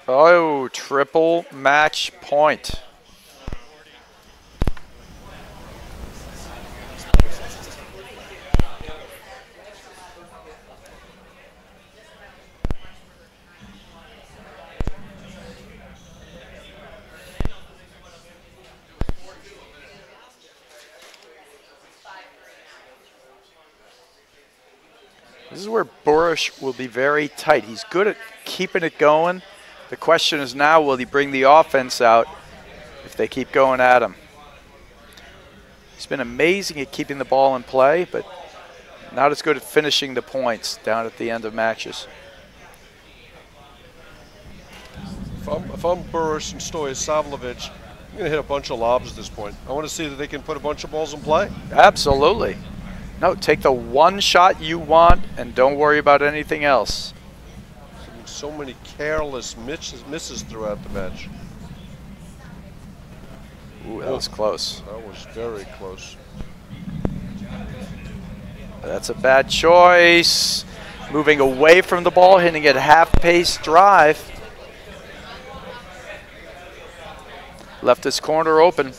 Oh, triple match point. This is where Burus will be very tight. He's good at keeping it going. The question is now, will he bring the offense out if they keep going at him? He's been amazing at keeping the ball in play, but Not as good at finishing the points down at the end of matches. If I'm Burus and Stoisavljevic, I'm going to hit a bunch of lobs at this point. I want to see that they can put a bunch of balls in play. Absolutely. No, take the one shot you want and don't worry about anything else. So many careless misses throughout the match. Ooh, that was close. That was very close. That's a bad choice. Moving away from the ball, hitting it half-pace drive. Left his corner open.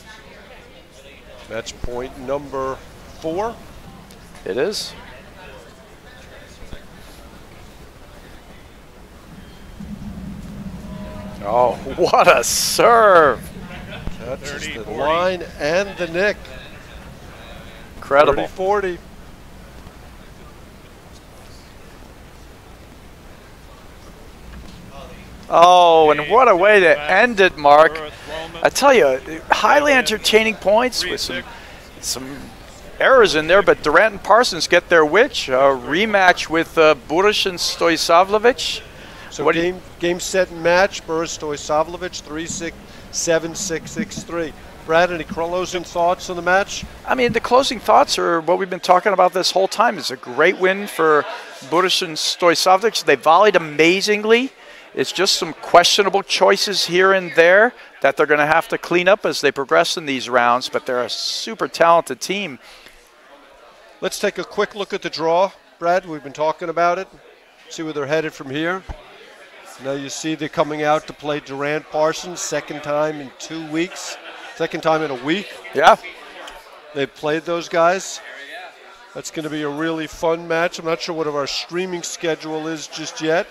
Match point number 4. It is. Oh, what a serve. Touches the line and the nick. Incredible. 30-40. Oh, and what a way to end it, Mark. I tell you, highly entertaining points with some errors in there, but Durant and Parsons get their wish. A rematch with Burus and Stoisavljevic. So game, set, and match. Burus, Stoisavljevic, 3-6, 7-6, 6-3. Brad, any closing thoughts on the match? I mean, the closing thoughts are what we've been talking about this whole time. It's a great win for Burus and Stoisavljevic. They volleyed amazingly. It's just some questionable choices here and there that they're going to have to clean up as they progress in these rounds, but they're a super talented team. Let's take a quick look at the draw, Brad. We've been talking about it. See where they're headed from here. Now you see they're coming out to play Durant Parsons, second time in 2 weeks, second time in a week. Yeah. They've played those guys. That's going to be a really fun match. I'm not sure what our streaming schedule is just yet,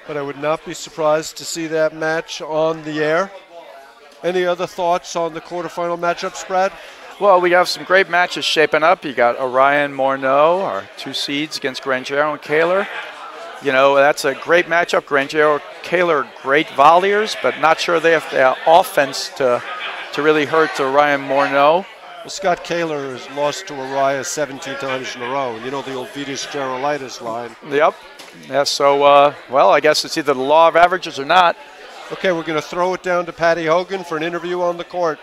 but I would not be surprised to see that match on the air. Any other thoughts on the quarterfinal matchups, Brad? Well, we have some great matches shaping up. You got Orion Morneau, our 2 seeds, against Grangero and Kaler. You know, that's a great matchup. Grangero, Kaler, great volleyers, but not sure they have the offense to really hurt Orion Morneau. Well, Scott Kaler has lost to Orion 17 times in a row. You know the old Vitas Gerolitis line. Yep. Yeah, so, well, I guess it's either the law of averages or not. Okay, we're going to throw it down to Patty Hogan for an interview on the court.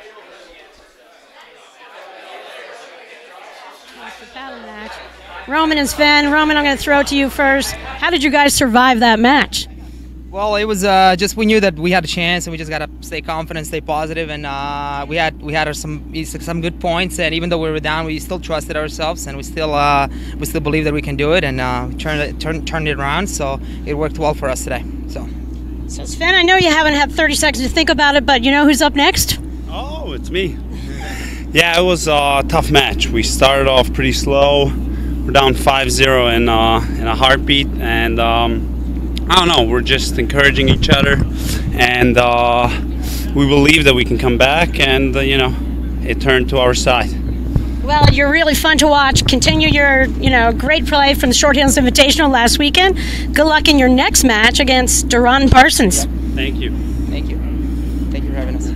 That's the battle match. Roman and Sven. Roman, I'm going to throw it to you first. How did you guys survive that match? Well, it was just we knew that we had a chance, and we just got to stay confident, stay positive, and we had some good points. And even though we were down, we still trusted ourselves, and we still believe that we can do it, and turned it around. So it worked well for us today. So Sven, I know you haven't had 30 seconds to think about it, but you know who's up next? Oh, it's me. Yeah, it was a tough match. We started off pretty slow. We're down 5-0 in a heartbeat, and I don't know. We're just encouraging each other, and we believe that we can come back, and it turned to our side. Well, you're really fun to watch. Continue your great play from the Short Hills Invitational last weekend. Good luck in your next match against Durant and Parsons. Yeah. Thank you. Thank you. Thank you for having us.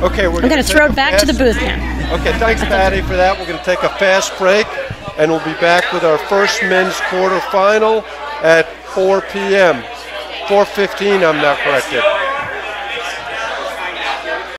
Okay, we're going to throw it back to the booth now. Okay, thanks, Patty, for that. We're going to take a fast break, and we'll be back with our first men's quarterfinal at 4 p.m. 4:15, I'm not corrected.